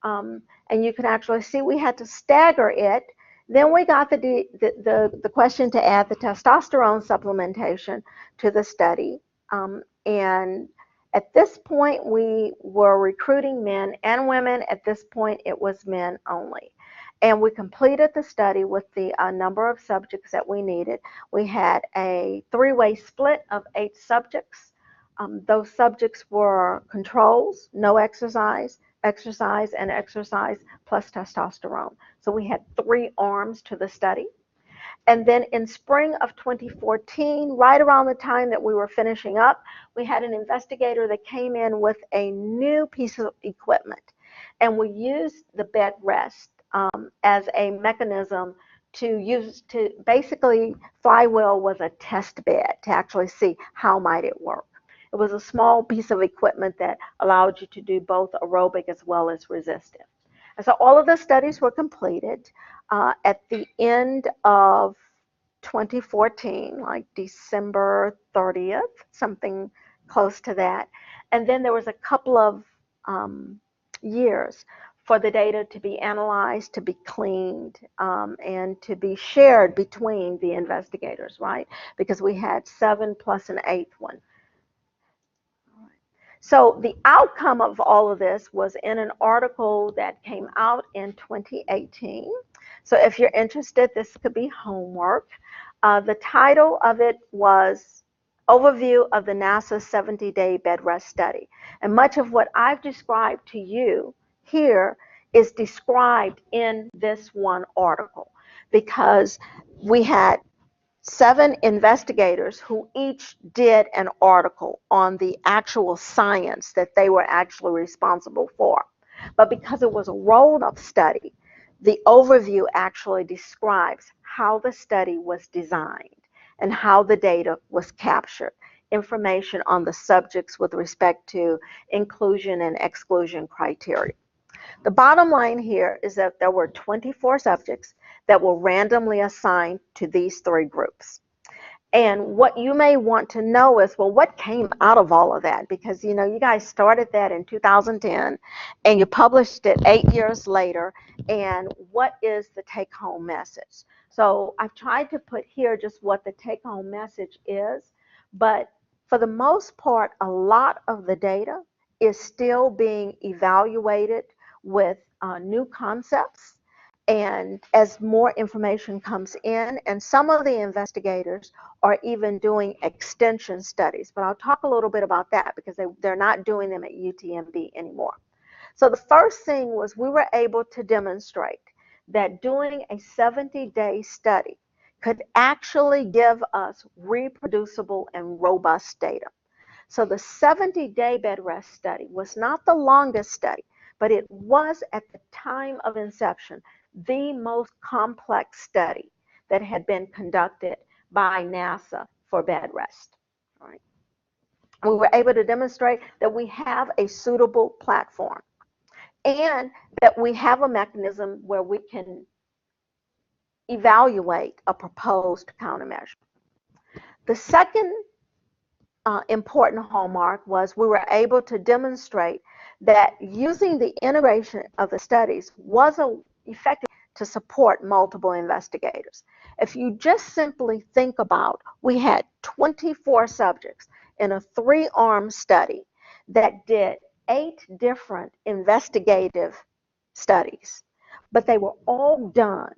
Speaker 1: and you can actually see we had to stagger it. Then we got the question to add the testosterone supplementation to the study, and at this point we were recruiting men and women. At this point it was men only. And we completed the study with the number of subjects that we needed. We had a 3-way split of 8 subjects. Those subjects were controls, no exercise, exercise, and exercise plus testosterone. So we had 3 arms to the study. And then in spring of 2014, right around the time that we were finishing up, we had an investigator that came in with a new piece of equipment. And we used the bed rest as a mechanism to basically, flywheel was a test bed to actually see how might it work. It was a small piece of equipment that allowed you to do both aerobic as well as resistive. And so all of the studies were completed at the end of 2014, like December 30th, something close to that. And then there was a couple of years for the data to be analyzed, to be cleaned, and to be shared between the investigators, right? Because we had 7 plus an 8th one. So the outcome of all of this was in an article that came out in 2018. So if you're interested, this could be homework. The title of it was Overview of the NASA 70-Day Bedrest Study. And much of what I've described to you here is described in this one article, because we had 7 investigators who each did an article on the actual science that they were actually responsible for. But because it was a rolled-up study, the overview actually describes how the study was designed and how the data was captured, information on the subjects with respect to inclusion and exclusion criteria. The bottom line here is that there were 24 subjects that were randomly assigned to these 3 groups. And what you may want to know is, well, what came out of all of that? Because, you know, you guys started that in 2010 and you published it 8 years later. And what is the take-home message? So I've tried to put here just what the take-home message is. But for the most part, a lot of the data is still being evaluated with new concepts. And as more information comes in, and some of the investigators are even doing extension studies, but I'll talk a little bit about that because they're not doing them at UTMB anymore. So the first thing was we were able to demonstrate that doing a 70-day study could actually give us reproducible and robust data. So the 70-day Bedrest study was not the longest study, but it was at the time of inception the most complex study that had been conducted by NASA for bedrest. Right? We were able to demonstrate that we have a suitable platform and that we have a mechanism where we can evaluate a proposed countermeasure. The second important hallmark was we were able to demonstrate that using the integration of the studies was effective to support multiple investigators. If you just simply think about, we had 24 subjects in a 3-arm study that did 8 different investigative studies, but they were all done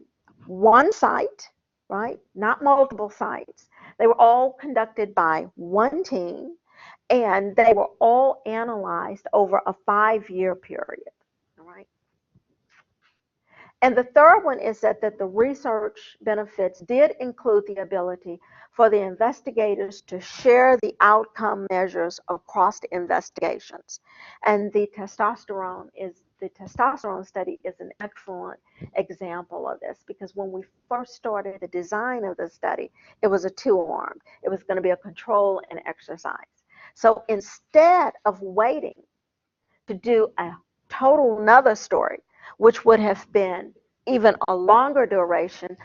Speaker 1: one site, right? Not multiple sites. They were all conducted by one team, and they were all analyzed over a 5-year period, all right? And the third one is that the research benefits did include the ability for the investigators to share the outcome measures across the investigations. And the testosterone study is an excellent example of this, because when we first started the design of the study, it was a 2-arm. It was going to be a control and exercise. So instead of waiting to do a total another story, which would have been even a longer duration,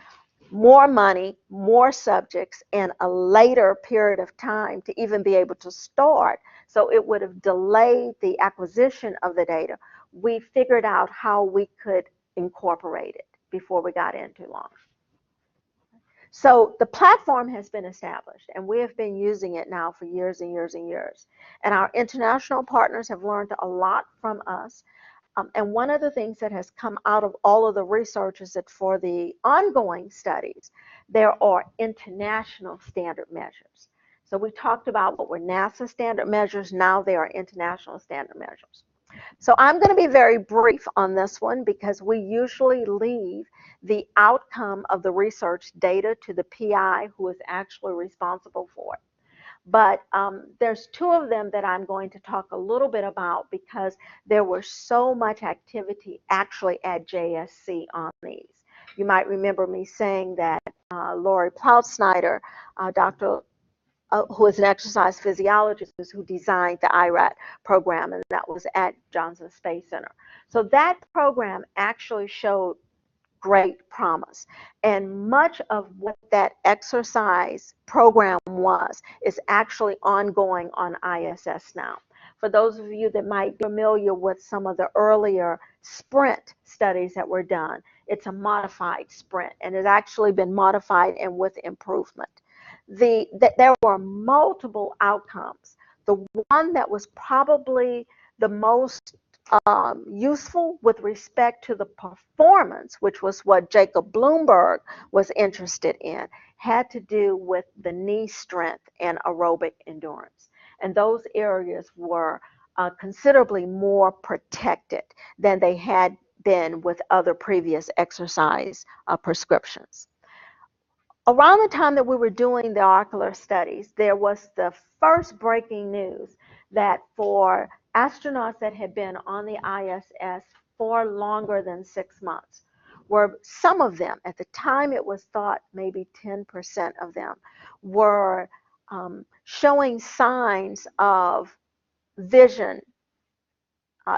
Speaker 1: more money, more subjects, and a later period of time to even be able to start, so it would have delayed the acquisition of the data, we figured out how we could incorporate it before we got in too long. So the platform has been established, and we have been using it now for years and years and years. And our international partners have learned a lot from us. And one of the things that has come out of all of the research is that for the ongoing studies, there are international standard measures. So we talked about what were NASA standard measures. Now they are international standard measures. So I'm going to be very brief on this one because we usually leave the outcome of the research data to the PI who is actually responsible for it. But there's 2 of them that I'm going to talk a little bit about because there was so much activity actually at JSC on these. You might remember me saying that Lori Ploutsnyder, Dr. Who is an exercise physiologist who designed the IRAT program, and that was at Johnson Space Center. So that program actually showed great promise. And much of what that exercise program was is actually ongoing on ISS now. For those of you that might be familiar with some of the earlier sprint studies that were done, it's a modified sprint and has actually been modified and with improvement. There were multiple outcomes. The one that was probably the most useful with respect to the performance, which was what Jacob Bloomberg was interested in, had to do with the knee strength and aerobic endurance. And those areas were considerably more protected than they had been with other previous exercise prescriptions. Around the time that we were doing the ocular studies, there was the first breaking news that for astronauts that had been on the ISS for longer than 6 months, were some of them, at the time it was thought maybe 10% of them, were showing signs of vision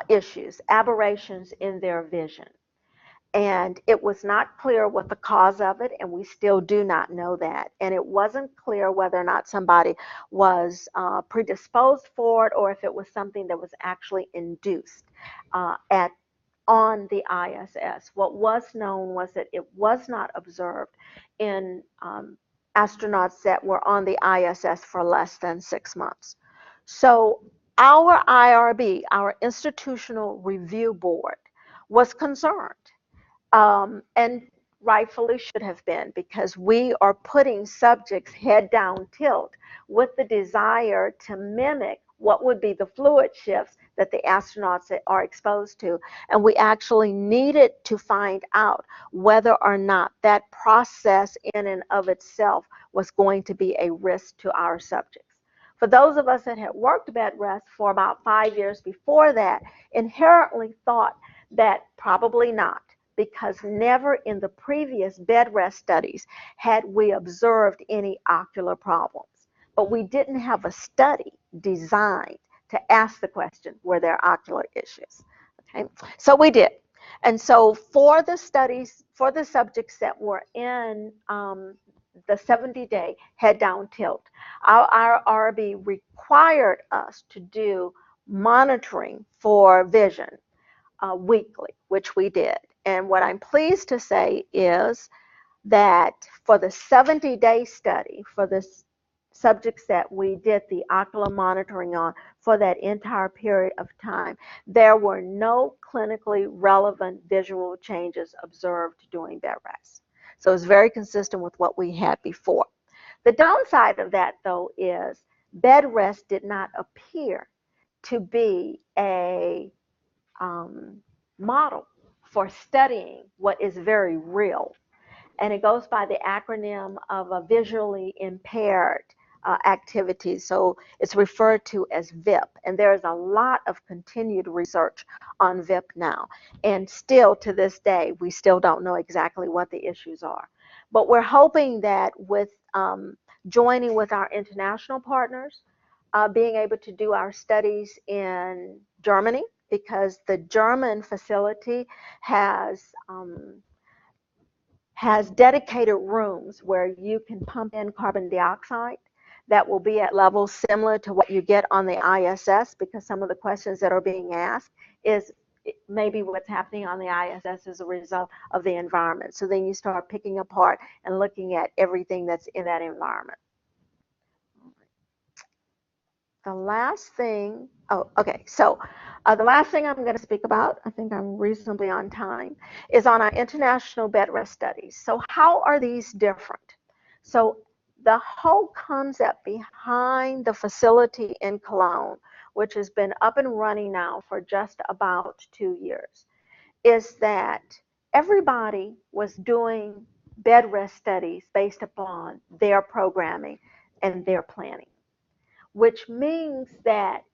Speaker 1: issues, aberrations in their vision. And it was not clear what the cause of it, and we still do not know that. And it wasn't clear whether or not somebody was predisposed for it or if it was something that was actually induced on the ISS. What was known was that it was not observed in astronauts that were on the ISS for less than 6 months. So our IRB, our Institutional Review Board, was concerned. And rightfully should have been, because we are putting subjects head down tilt with the desire to mimic what would be the fluid shifts that the astronauts are exposed to. And we actually needed to find out whether or not that process in and of itself was going to be a risk to our subjects. For those of us that had worked Bedrest for about 5 years before that, inherently thought that probably not, because never in the previous Bedrest studies had we observed any ocular problems. But we didn't have a study designed to ask the question, were there ocular issues? Okay, so we did. And so for the studies, for the subjects that were in the 70-day head down tilt, our RB required us to do monitoring for vision weekly, which we did. And what I'm pleased to say is that for the 70-day study, for the subjects that we did the ocular monitoring on for that entire period of time, there were no clinically relevant visual changes observed during Bedrest. So it's very consistent with what we had before. The downside of that, though, is Bedrest did not appear to be a model for studying what is very real. And it goes by the acronym of a visually impaired activity. So it's referred to as VIP. And there is a lot of continued research on VIP now. And still to this day, we still don't know exactly what the issues are. But we're hoping that with joining with our international partners, being able to do our studies in Germany, because the German facility has dedicated rooms where you can pump in carbon dioxide that will be at levels similar to what you get on the ISS, because some of the questions that are being asked is maybe what's happening on the ISS as a result of the environment. So then you start picking apart and looking at everything that's in that environment. The last thing, the last thing I'm going to speak about, I think I'm reasonably on time, is on our international Bedrest studies. So how are these different? So the whole concept behind the facility in Cologne, which has been up and running now for just about 2 years, is that everybody was doing Bedrest studies based upon their programming and their planning, which means that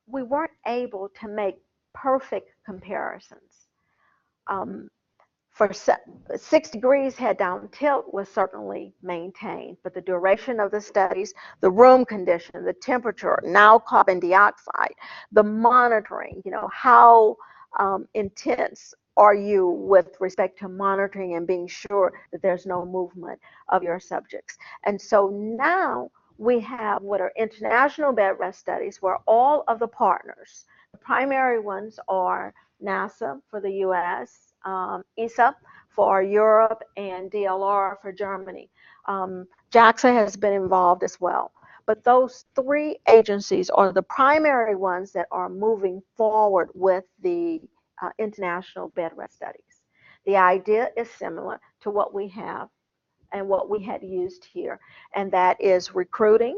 Speaker 1: we weren't able to make perfect comparisons. For 6 degrees head down tilt was certainly maintained, but the duration of the studies, the room condition, the temperature, now carbon dioxide, the monitoring, how intense are you with respect to monitoring and being sure that there's no movement of your subjects? And so now we have what are international bed rest studies where all of the partners, the primary ones are NASA for the US, ESA for Europe, and DLR for Germany. JAXA has been involved as well. But those three agencies are the primary ones that are moving forward with the international bed rest studies. The idea is similar to what we have and what we had used here, and that is recruiting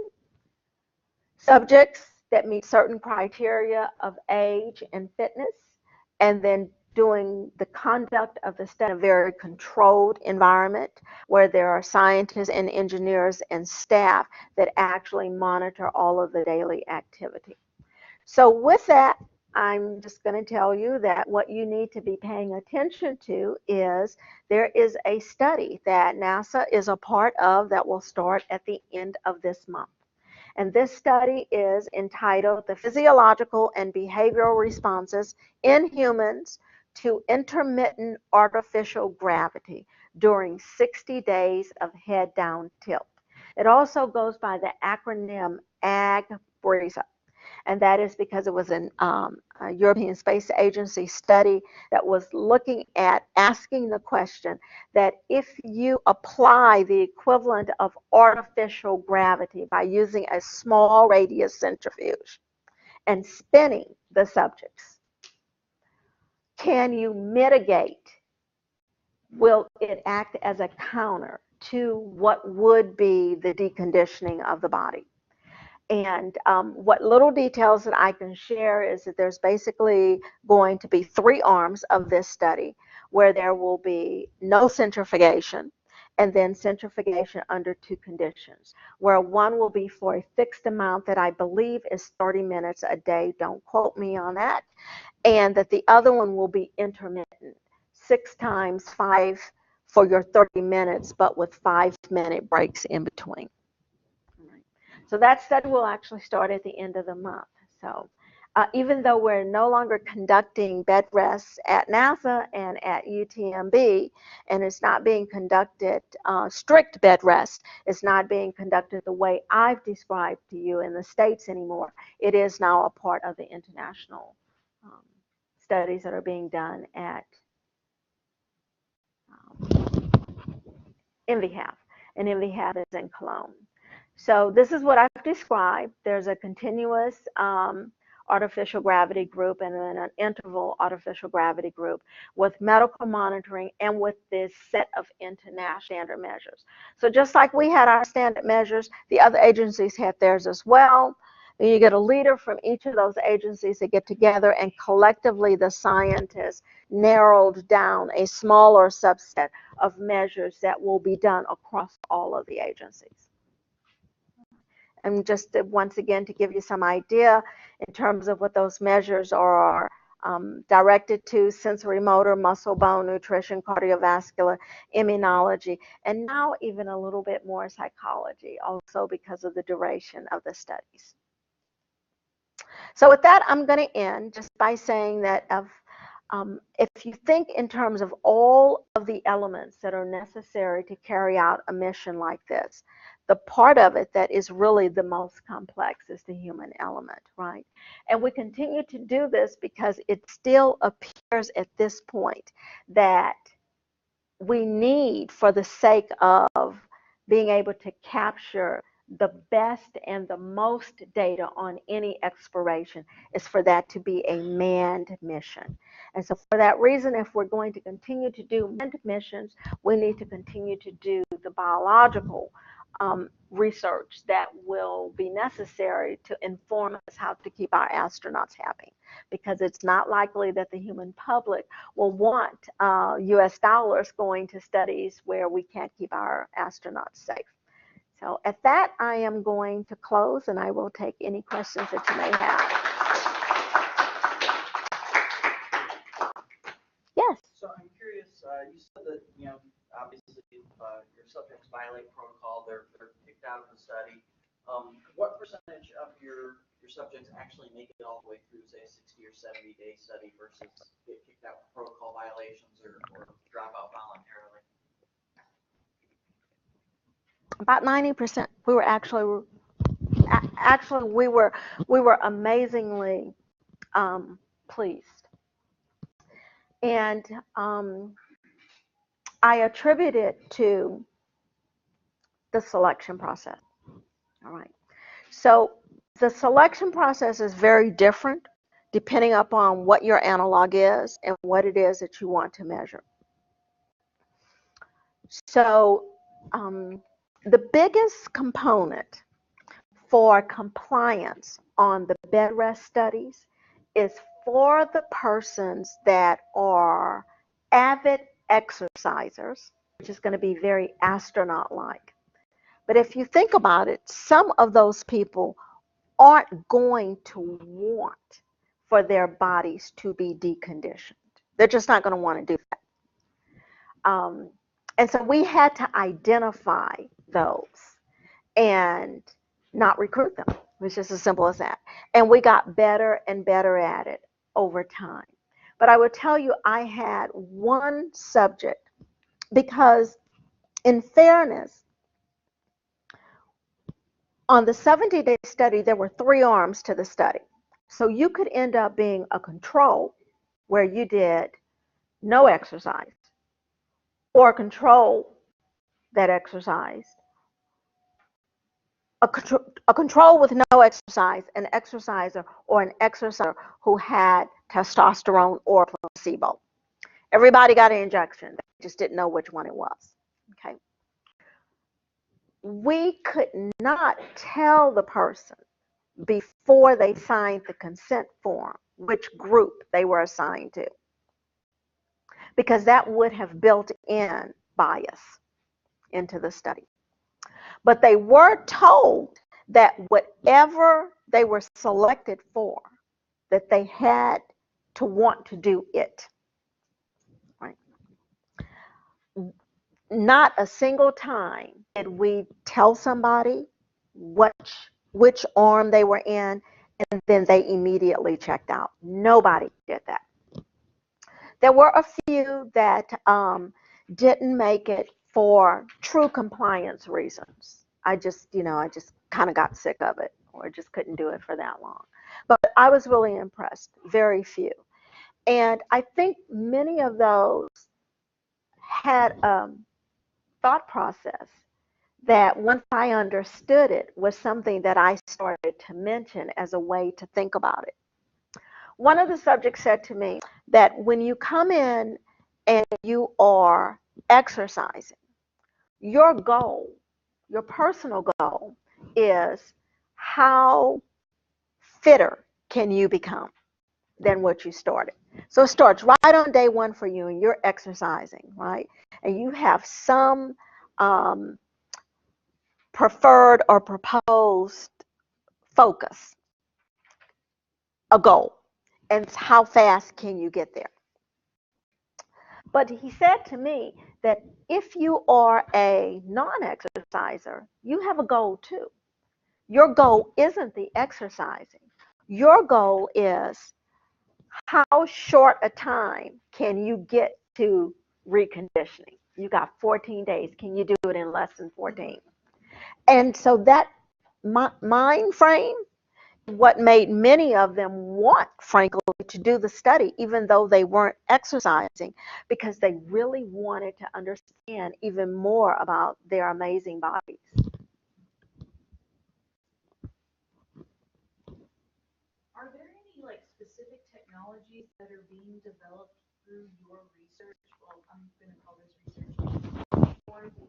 Speaker 1: subjects that meet certain criteria of age and fitness, and then doing the conduct of the study in a very controlled environment where there are scientists and engineers and staff that actually monitor all of the daily activity. So with that, I'm just going to tell you that what you need to be paying attention to is there is a study that NASA is a part of that will start at the end of this month. And this study is entitled The Physiological and Behavioral Responses in Humans to Intermittent Artificial Gravity during 60 days of head down tilt. It also goes by the acronym AGBRESA. And that is because it was a European Space Agency study that was looking at asking the question that if you apply the equivalent of artificial gravity by using a small radius centrifuge and spinning the subjects, can you mitigate? Will it act as a counter to what would be the deconditioning of the body? And what little details that I can share is that there's basically going to be 3 arms of this study where there will be no centrifugation and then centrifugation under 2 conditions, where one will be for a fixed amount that I believe is 30 minutes a day. Don't quote me on that. And that the other one will be intermittent, 6 times 5 for your 30 minutes, but with 5-minute breaks in between. So that study will actually start at the end of the month. So even though we're no longer conducting bed rests at NASA and at UTMB, and it's not being conducted, strict bed rest, it's not being conducted the way I've described to you in the States anymore. It is now a part of the international studies that are being done at INVIHAV, and INVIHAV is in Cologne. So this is what I've described. There's a continuous artificial gravity group and then an interval artificial gravity group with medical monitoring and with this set of international standard measures. So just like we had our standard measures, the other agencies had theirs as well. And you get a leader from each of those agencies that get together, and collectively the scientists narrowed down a smaller subset of measures that will be done across all of the agencies. And just once again to give you some idea in terms of what those measures are directed to: sensory motor, muscle, bone, nutrition, cardiovascular, immunology, and now even a little bit more psychology, also because of the duration of the studies. So with that, I'm going to end just by saying that if you think in terms of all of the elements that are necessary to carry out a mission like this, the part of it that is really the most complex is the human element, right? And we continue to do this because it still appears at this point that we need, for the sake of being able to capture the best and the most data on any exploration, is for that to be a manned mission. And so for that reason, if we're going to continue to do manned missions, we need to continue to do the biological research that will be necessary to inform us how to keep our astronauts happy, because it's not likely that the human public will want US dollars going to studies where we can't keep our astronauts safe. So at that, I am going to close, and I will take any questions that you may have. Yes?
Speaker 3: So I'm curious, you said that, obviously your subjects violate protocol, they're kicked out of the study. What percentage of your subjects actually make it all the way through, say, a 60 or 70-day study versus get kicked out of protocol violations or drop out voluntarily?
Speaker 1: About 90%. We were actually we were amazingly pleased, and I attribute it to the selection process. All right. So the selection process is very different depending upon what your analog is and what it is that you want to measure. So the biggest component for compliance on the Bedrest studies is for the persons that are avid exercisers, which is going to be very astronaut-like. But if you think about it, some of those people aren't going to want for their bodies to be deconditioned. They're just not going to want to do that. And so we had to identify those and not recruit them. It was just as simple as that. And we got better and better at it over time. But I would tell you, I had one subject because, in fairness, on the 70-day study, there were 3 arms to the study. So you could end up being a control where you did no exercise, or a control that exercised, a control with no exercise, an exerciser, or an exerciser who had testosterone or placebo. Everybody got an injection. They just didn't know which one it was. Okay. We could not tell the person before they signed the consent form which group they were assigned to, because that would have built in bias into the study. But they were told that whatever they were selected for, that they had to want to do it. Right? Not a single time did we tell somebody which arm they were in, and then they immediately checked out. Nobody did that. There were a few that didn't make it for true compliance reasons. I just kind of got sick of it, or just couldn't do it for that long. But I was really impressed. Very few. And I think many of those had thought process that, once I understood it, was something that I started to mention as a way to think about it. One of the subjects said to me that when you come in and you are exercising, your goal, your personal goal, is how fitter can you become than what you started. So it starts right on day 1 for you, and you're exercising, right? And you have some preferred or proposed focus, a goal, and how fast can you get there. But he said to me that if you are a non-exerciser, you have a goal too. Your goal isn't the exercising. Your goal is how short a time can you get to reconditioning. You got 14 days. Can you do it in less than 14? And so that mind frame, what made many of them want, frankly, to do the study, even though they weren't exercising, because they really wanted to understand even more about their amazing bodies.
Speaker 4: Are there any specific technologies that are being developed through your research? Well, I'm going to call this research for the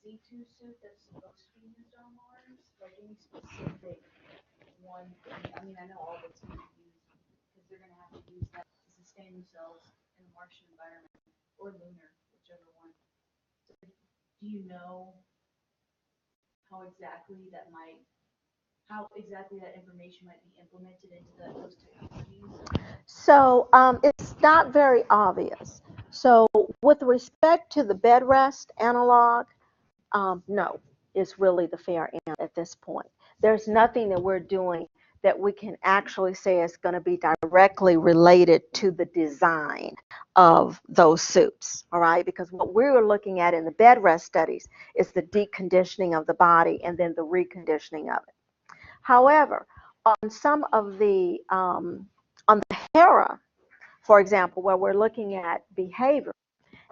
Speaker 4: Z2 suit that's supposed to be used on Mars. Like any specific one thing? I mean, I know all of it's going to be used because they're going to have to use that to sustain themselves in the Martian environment or lunar, whichever one. So, do you know how exactly that information might be implemented into those technologies?
Speaker 1: So it's not very obvious. So with respect to the Bedrest analog, no, is really the fair answer at this point. There's nothing that we're doing that we can actually say is going to be directly related to the design of those suits, all right? Because what we were looking at in the Bedrest studies is the deconditioning of the body and then the reconditioning of it. However, on some of the, on the HERA, for example, where we're looking at behavior,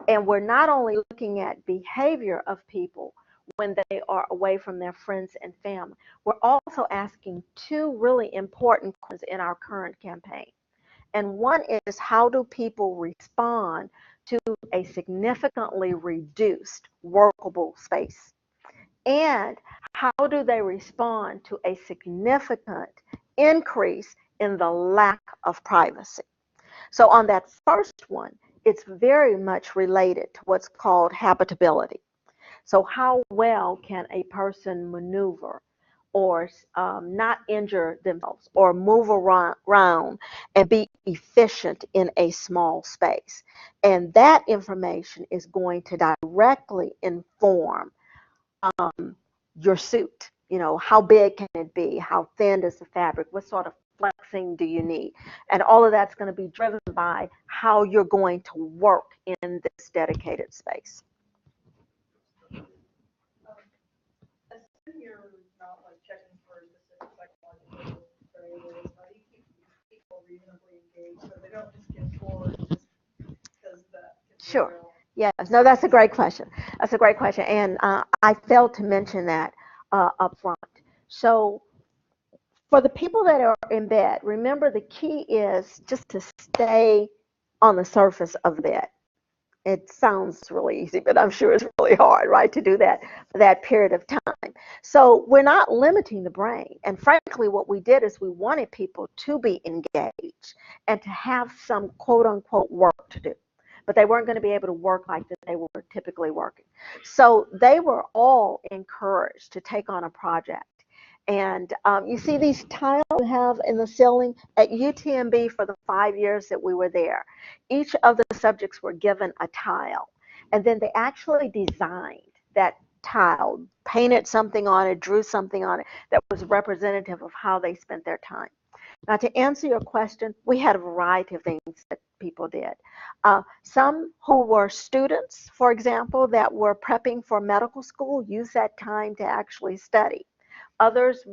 Speaker 1: and we're not only looking at behavior of people when they are away from their friends and family, we're also asking two really important questions in our current campaign. And one is, how do people respond to a significantly reduced workable space? And how do they respond to a significant increase in the lack of privacy? So on that first one, it's very much related to what's called habitability. So how well can a person maneuver or not injure themselves or move around and be efficient in a small space? And that information is going to directly inform your suit. You know, how big can it be? How thin is the fabric? What sort of flexing do you need? And all of that's going to be driven by how you're going to work in this dedicated space.
Speaker 4: Assume you're not like checking for specific psychological variables. How do you keep people reasonably engaged so they don't just get bored just because that can be
Speaker 1: Sure.
Speaker 4: real?
Speaker 1: Yes, no, that's a great question. That's a great question. And I failed to mention that up front. So for the people that are in bed, remember the key is just to stay on the surface of the bed. It sounds really easy, but I'm sure it's really hard, right, to do that for that period of time. So we're not limiting the brain. And frankly, what we did is we wanted people to be engaged and to have some quote unquote work to do. But they weren't going to be able to work like they were typically working. So they were all encouraged to take on a project. And you see these tiles we have in the ceiling at UTMB for the 5 years that we were there. Each of the subjects were given a tile, and then they actually designed that tile, painted something on it, drew something on it that was representative of how they spent their time. Now, to answer your question, we had a variety of things that people did. Some who were students, for example, that were prepping for medical school, used that time to actually study. Others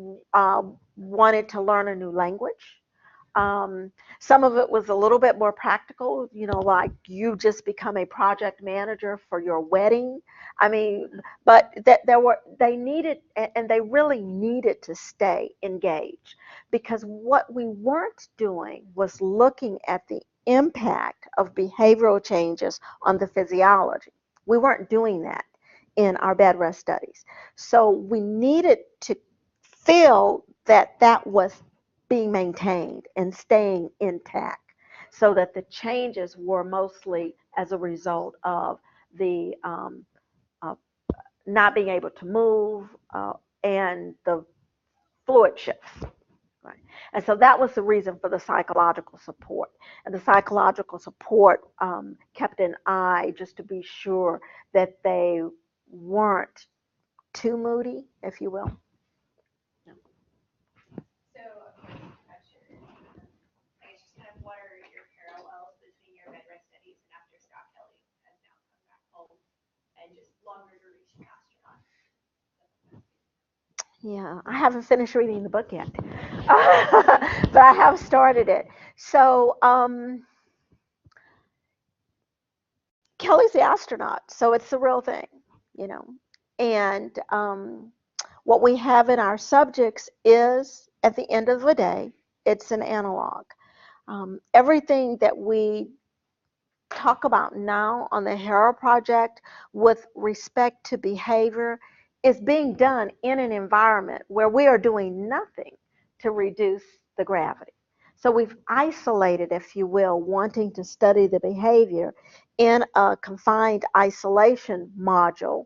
Speaker 1: wanted to learn a new language. Some of it was a little bit more practical, you know, like you just become a project manager for your wedding. I mean, but they needed, and they really needed to stay engaged, because what we weren't doing was looking at the impact of behavioral changes on the physiology. We weren't doing that in our Bedrest studies. So we needed to feel that that was being maintained and staying intact, so that the changes were mostly as a result of the uh, not being able to move and the fluid shifts. Right. And so that was the reason for the psychological support. And the psychological support kept an eye just to be sure that they weren't too moody, if you will.
Speaker 5: So, question. I guess just kind of what are your parallels between your Bedrest studies and after Scott Kelly has now come back home and just longer duration astronauts?
Speaker 1: Yeah, I haven't finished reading the book yet, but I have started it. So Kelly's the astronaut, so it's the real thing, you know. And what we have in our subjects is, at the end of the day, it's an analog. Everything that we talk about now on the HERA project with respect to behavior is being done in an environment where we are doing nothing to reduce the gravity. So we've isolated, if you will, wanting to study the behavior in a confined isolation module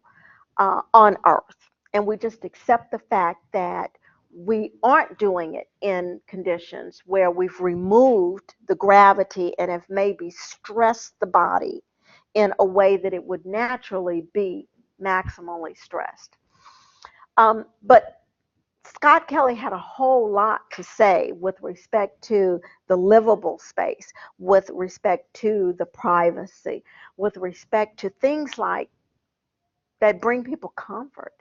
Speaker 1: on Earth. And we just accept the fact that we aren't doing it in conditions where we've removed the gravity and have maybe stressed the body in a way that it would naturally be maximally stressed. But Scott Kelly had a whole lot to say with respect to the livable space, with respect to the privacy, with respect to things like that bring people comfort.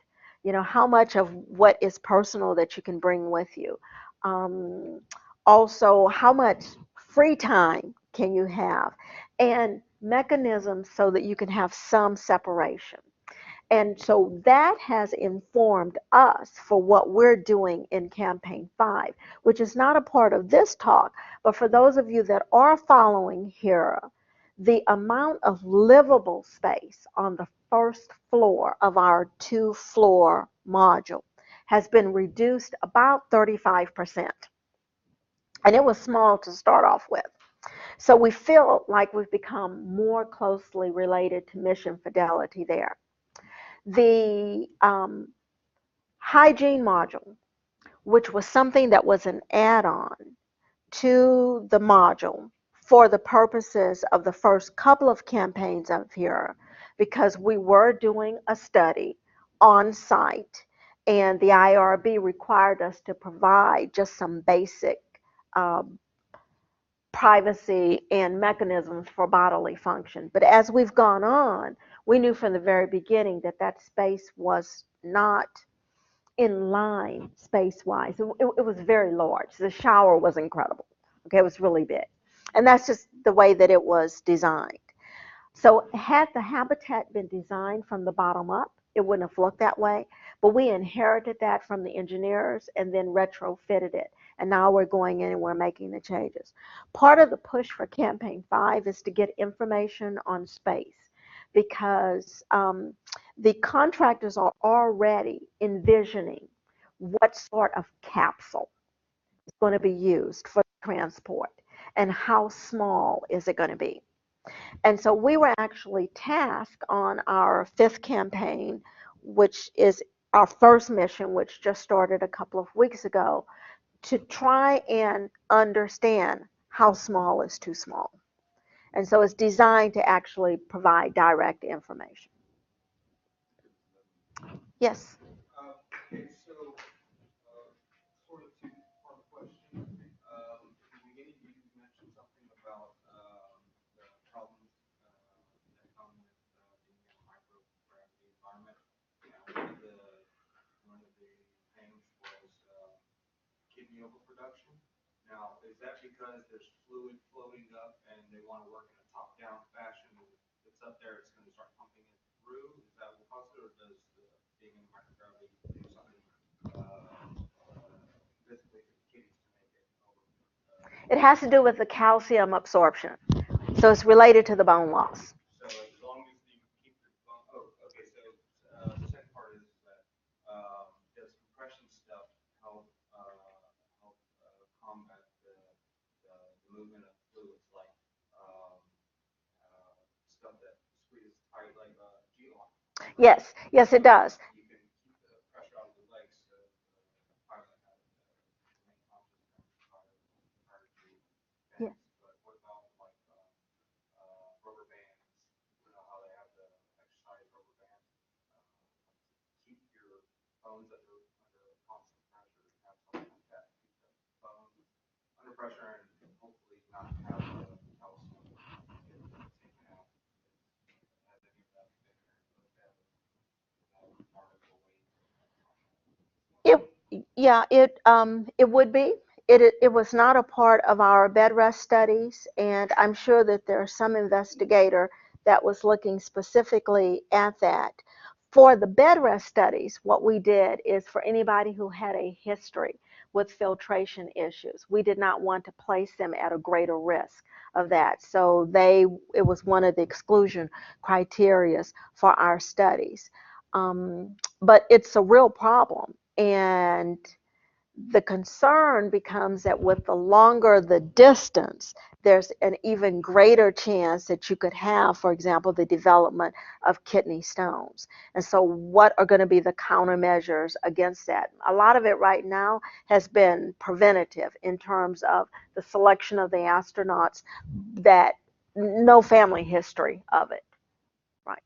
Speaker 1: You know, how much of what is personal that you can bring with you. Um, Also, how much free time can you have? And mechanisms so that you can have some separation. And so that has informed us for what we're doing in Campaign 5, which is not a part of this talk, but for those of you that are following HERA, the amount of livable space on the first floor of our 2-floor module has been reduced about 35%. And it was small to start off with. So we feel like we've become more closely related to mission fidelity there. The hygiene module, which was something that was an add-on to the module for the purposes of the first couple of campaigns of HERA, because we were doing a study on site and the IRB required us to provide just some basic um, privacy and mechanisms for bodily function. But as we've gone on, we knew from the very beginning that that space was not in line space-wise. It was very large. The shower was incredible. Okay, it was really big. And that's just the way that it was designed. So had the habitat been designed from the bottom up, it wouldn't have looked that way. But we inherited that from the engineers and then retrofitted it. And now we're going in and we're making the changes. Part of the push for Campaign 5 is to get information on space because the contractors are already envisioning what sort of capsule is going to be used for transport and how small is it going to be. And so we were actually tasked on our 5th campaign, which is our first mission, which just started a couple of weeks ago, to try and understand how small is too small. And so it's designed to actually provide direct information. Yes.
Speaker 6: Okay, so sort of two-part question. At the beginning, you mentioned something about the problems that come with being in a microgravity environment. And one of the things was kidney overproduction. Now, is that because there's fluid floating up and they want to work in a top-down fashion? And it's up there, it's going to start pumping it through. Is that what causes it, or does being in microgravity do something physically to the kidneys to make it over?
Speaker 1: It has to do with the calcium absorption. So it's related to the bone loss.
Speaker 6: So as long as you keep the bone, okay. So the second part is that does compression stuff help combat the movement of fluids like stuff that squeezes tight like G-lock?
Speaker 1: Yes, yes, it does.
Speaker 6: You can keep the pressure out of the legs so pilot has main conscious prior to.
Speaker 1: Yeah.
Speaker 6: But what about like rubber bands? You know how they have the exercise rubber bands keep your bones under constant pressure. Have something like that to keep the bones under pressure and hopefully not have the calcium get taken out. Has any of that been looked at? Particle weight.
Speaker 1: It would be. It was not a part of our Bedrest studies, and I'm sure that there's some investigator that was looking specifically at that. For the Bedrest studies, what we did is for anybody who had a history with filtration issues, we did not want to place them at a greater risk of that. So it was one of the exclusion criteria for our studies. But it's a real problem. And the concern becomes that with the longer the distance, there's an even greater chance that you could have, for example, the development of kidney stones. And so what are going to be the countermeasures against that? A lot of it right now has been preventative in terms of the selection of the astronauts that no family history of it. Right.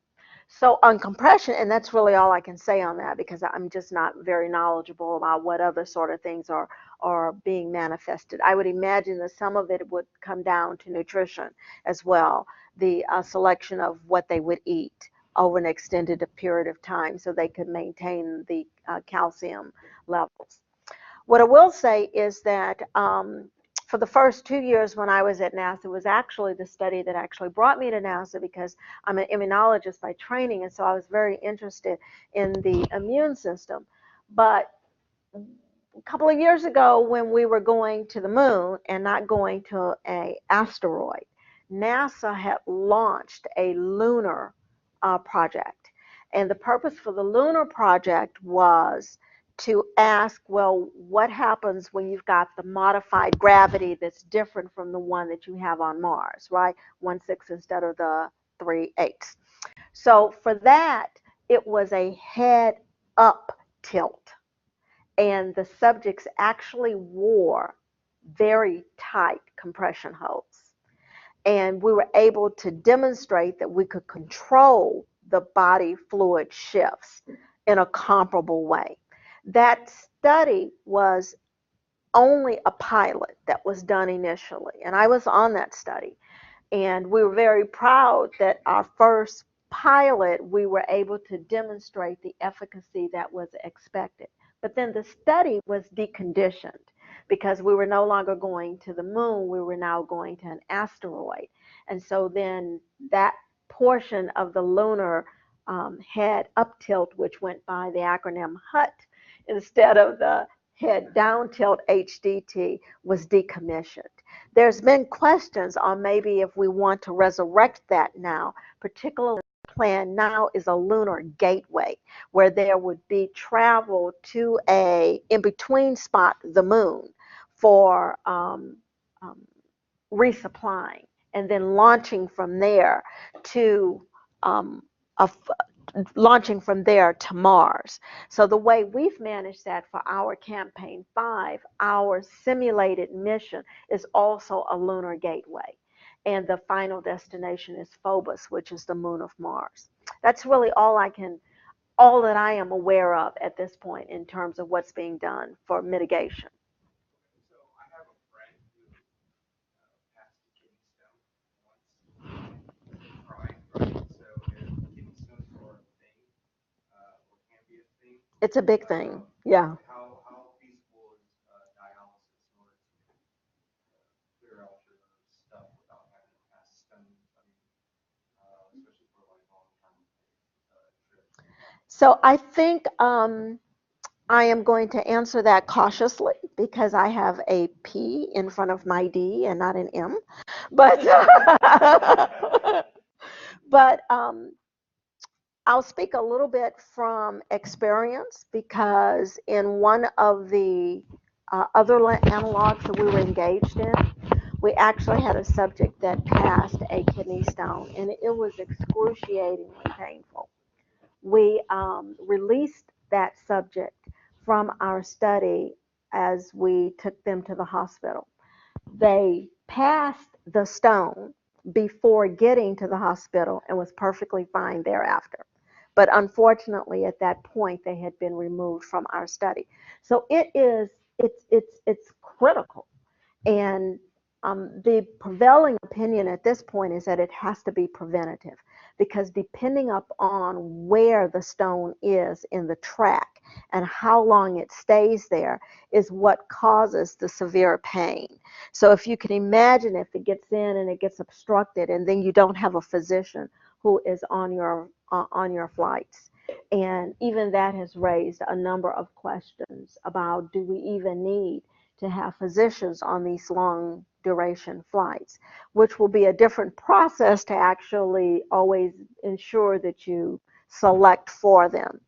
Speaker 1: So on compression, and that's really all I can say on that because I'm just not very knowledgeable about what other sort of things are being manifested. I would imagine that some of it would come down to nutrition as well, the selection of what they would eat over an extended period of time so they could maintain the calcium levels. What I will say is that for the first 2 years when I was at NASA was actually the study that actually brought me to NASA because I'm an immunologist by training, and so I was very interested in the immune system. But a couple of years ago when we were going to the moon and not going to an asteroid, NASA had launched a lunar project. And the purpose for the lunar project was to ask, well, what happens when you've got the modified gravity that's different from the one that you have on Mars, right? 1/6 instead of the 3/8. So for that, it was a head up tilt. And the subjects actually wore very tight compression hose. And we were able to demonstrate that we could control the body fluid shifts in a comparable way. That study was only a pilot that was done initially, and I was on that study. And we were very proud that our first pilot, we were able to demonstrate the efficacy that was expected. But then the study was deconditioned because we were no longer going to the moon, we were now going to an asteroid. And so then that portion of the lunar head up tilt, which went by the acronym HUT, instead of the head down tilt HDT, was decommissioned. There's been questions on maybe if we want to resurrect that now, particularly the plan now is a lunar gateway where there would be travel to a in-between spot, the moon, for resupplying and then launching from there to a launching from there to Mars. So the way we've managed that for our campaign 5, our simulated mission is also a lunar gateway. And the final destination is Phobos, which is the moon of Mars. That's really all that I am aware of at this point in terms of what's being done for mitigation.
Speaker 6: So I have a friend who passed a kidney stone once, crying, right? So if kidney stones are a thing, or can be a thing,
Speaker 1: It's a big thing, yeah.
Speaker 6: how feasible is dialysis in order to clear out your stuff without having to pass stones? I mean, especially for like long-term trips.
Speaker 1: So I think I am going to answer that cautiously because I have a P in front of my D and not an M. But but I'll speak a little bit from experience because in one of the other analogs that we were engaged in, we actually had a subject that passed a kidney stone, and it was excruciatingly painful. We released that subject from our study as we took them to the hospital. They passed the stone before getting to the hospital and was perfectly fine thereafter. But unfortunately, at that point, they had been removed from our study. So it's critical. And the prevailing opinion at this point is that it has to be preventative because depending upon where the stone is in the track and how long it stays there is what causes the severe pain. So if you can imagine if it gets in and it gets obstructed and then you don't have a physician who is on your flights. And even that has raised a number of questions about do we even need to have physicians on these long duration flights, which will be a different process to actually always ensure that you select for them.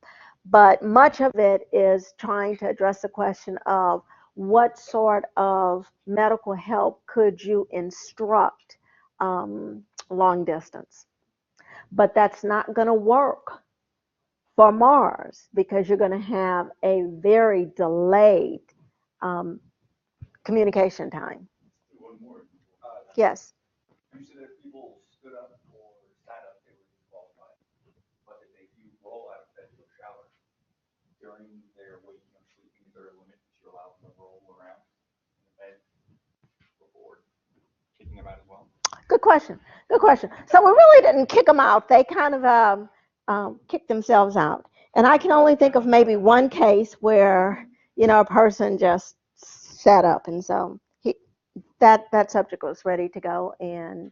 Speaker 1: But much of it is trying to address the question of what sort of medical help could you instruct long distance. But that's not going to work for Mars because you're going to have a very delayed communication time.
Speaker 6: One more.
Speaker 1: Yes.
Speaker 6: You said if people stood up or sat up, they were disqualified. But
Speaker 1: question. Good question. So we really didn't kick them out. They kind of kicked themselves out. And I can only think of maybe one case where, a person just sat up. And so that subject was ready to go. And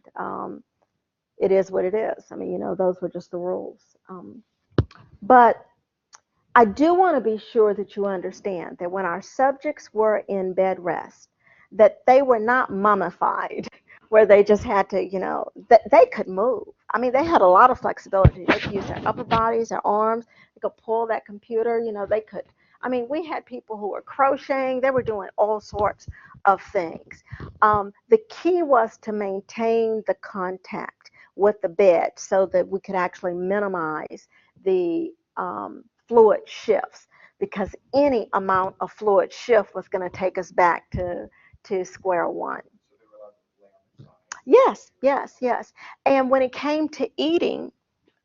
Speaker 1: it is what it is. I mean, those were just the rules. But I do want to be sure that you understand that when our subjects were in bed rest, that they were not mummified, where they just had to, that they could move. I mean, they had a lot of flexibility. They could use their upper bodies, their arms. They could pull that computer. They could. I mean, we had people who were crocheting. They were doing all sorts of things. The key was to maintain the contact with the bed so that we could actually minimize the fluid shifts, because any amount of fluid shift was going to take us back to square one. Yes. And when it came to eating,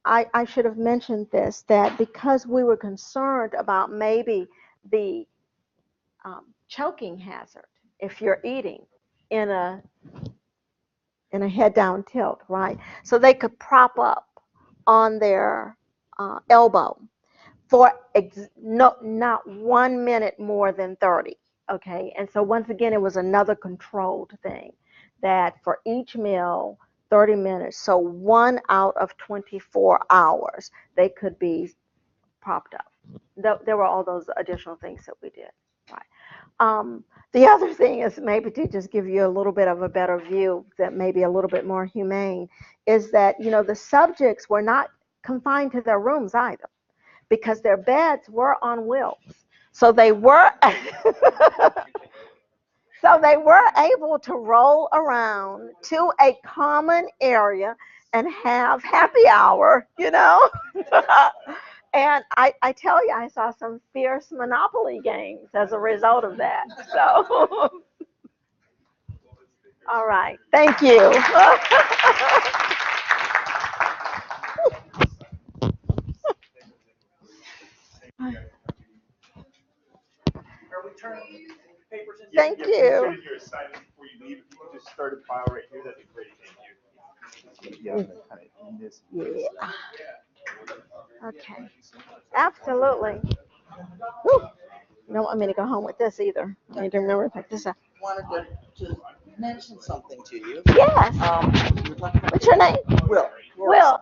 Speaker 1: I should have mentioned this, that because we were concerned about maybe the choking hazard if you're eating in a head down tilt, right? So they could prop up on their elbow for not 1 minute more than 30. Okay, and so once again, it was another controlled thing, that for each meal, 30 minutes, so 1 out of 24 hours, they could be propped up. There were all those additional things that we did. Right. The other thing is, maybe to just give you a little bit of a better view, that maybe a little bit more humane, is that, the subjects were not confined to their rooms either, because their beds were on wheels. So they were able to roll around to a common area and have happy hour, And I tell you, I saw some fierce Monopoly games as a result of that. So, all right, thank you.
Speaker 3: Are we turning papers in?
Speaker 1: Thank you.
Speaker 2: Your assignment before you leave, if you could just start a file right here, that'd be great. Thank you. Yeah, I'm gonna kind of end this.
Speaker 1: Yeah. Okay. Absolutely. Whew. You don't want me to go home with this either. I need to remember to pick this up.
Speaker 7: Wanted to mention something to you.
Speaker 1: Yes.
Speaker 7: You were talking about
Speaker 1: What's your name?
Speaker 7: Will.
Speaker 1: Will.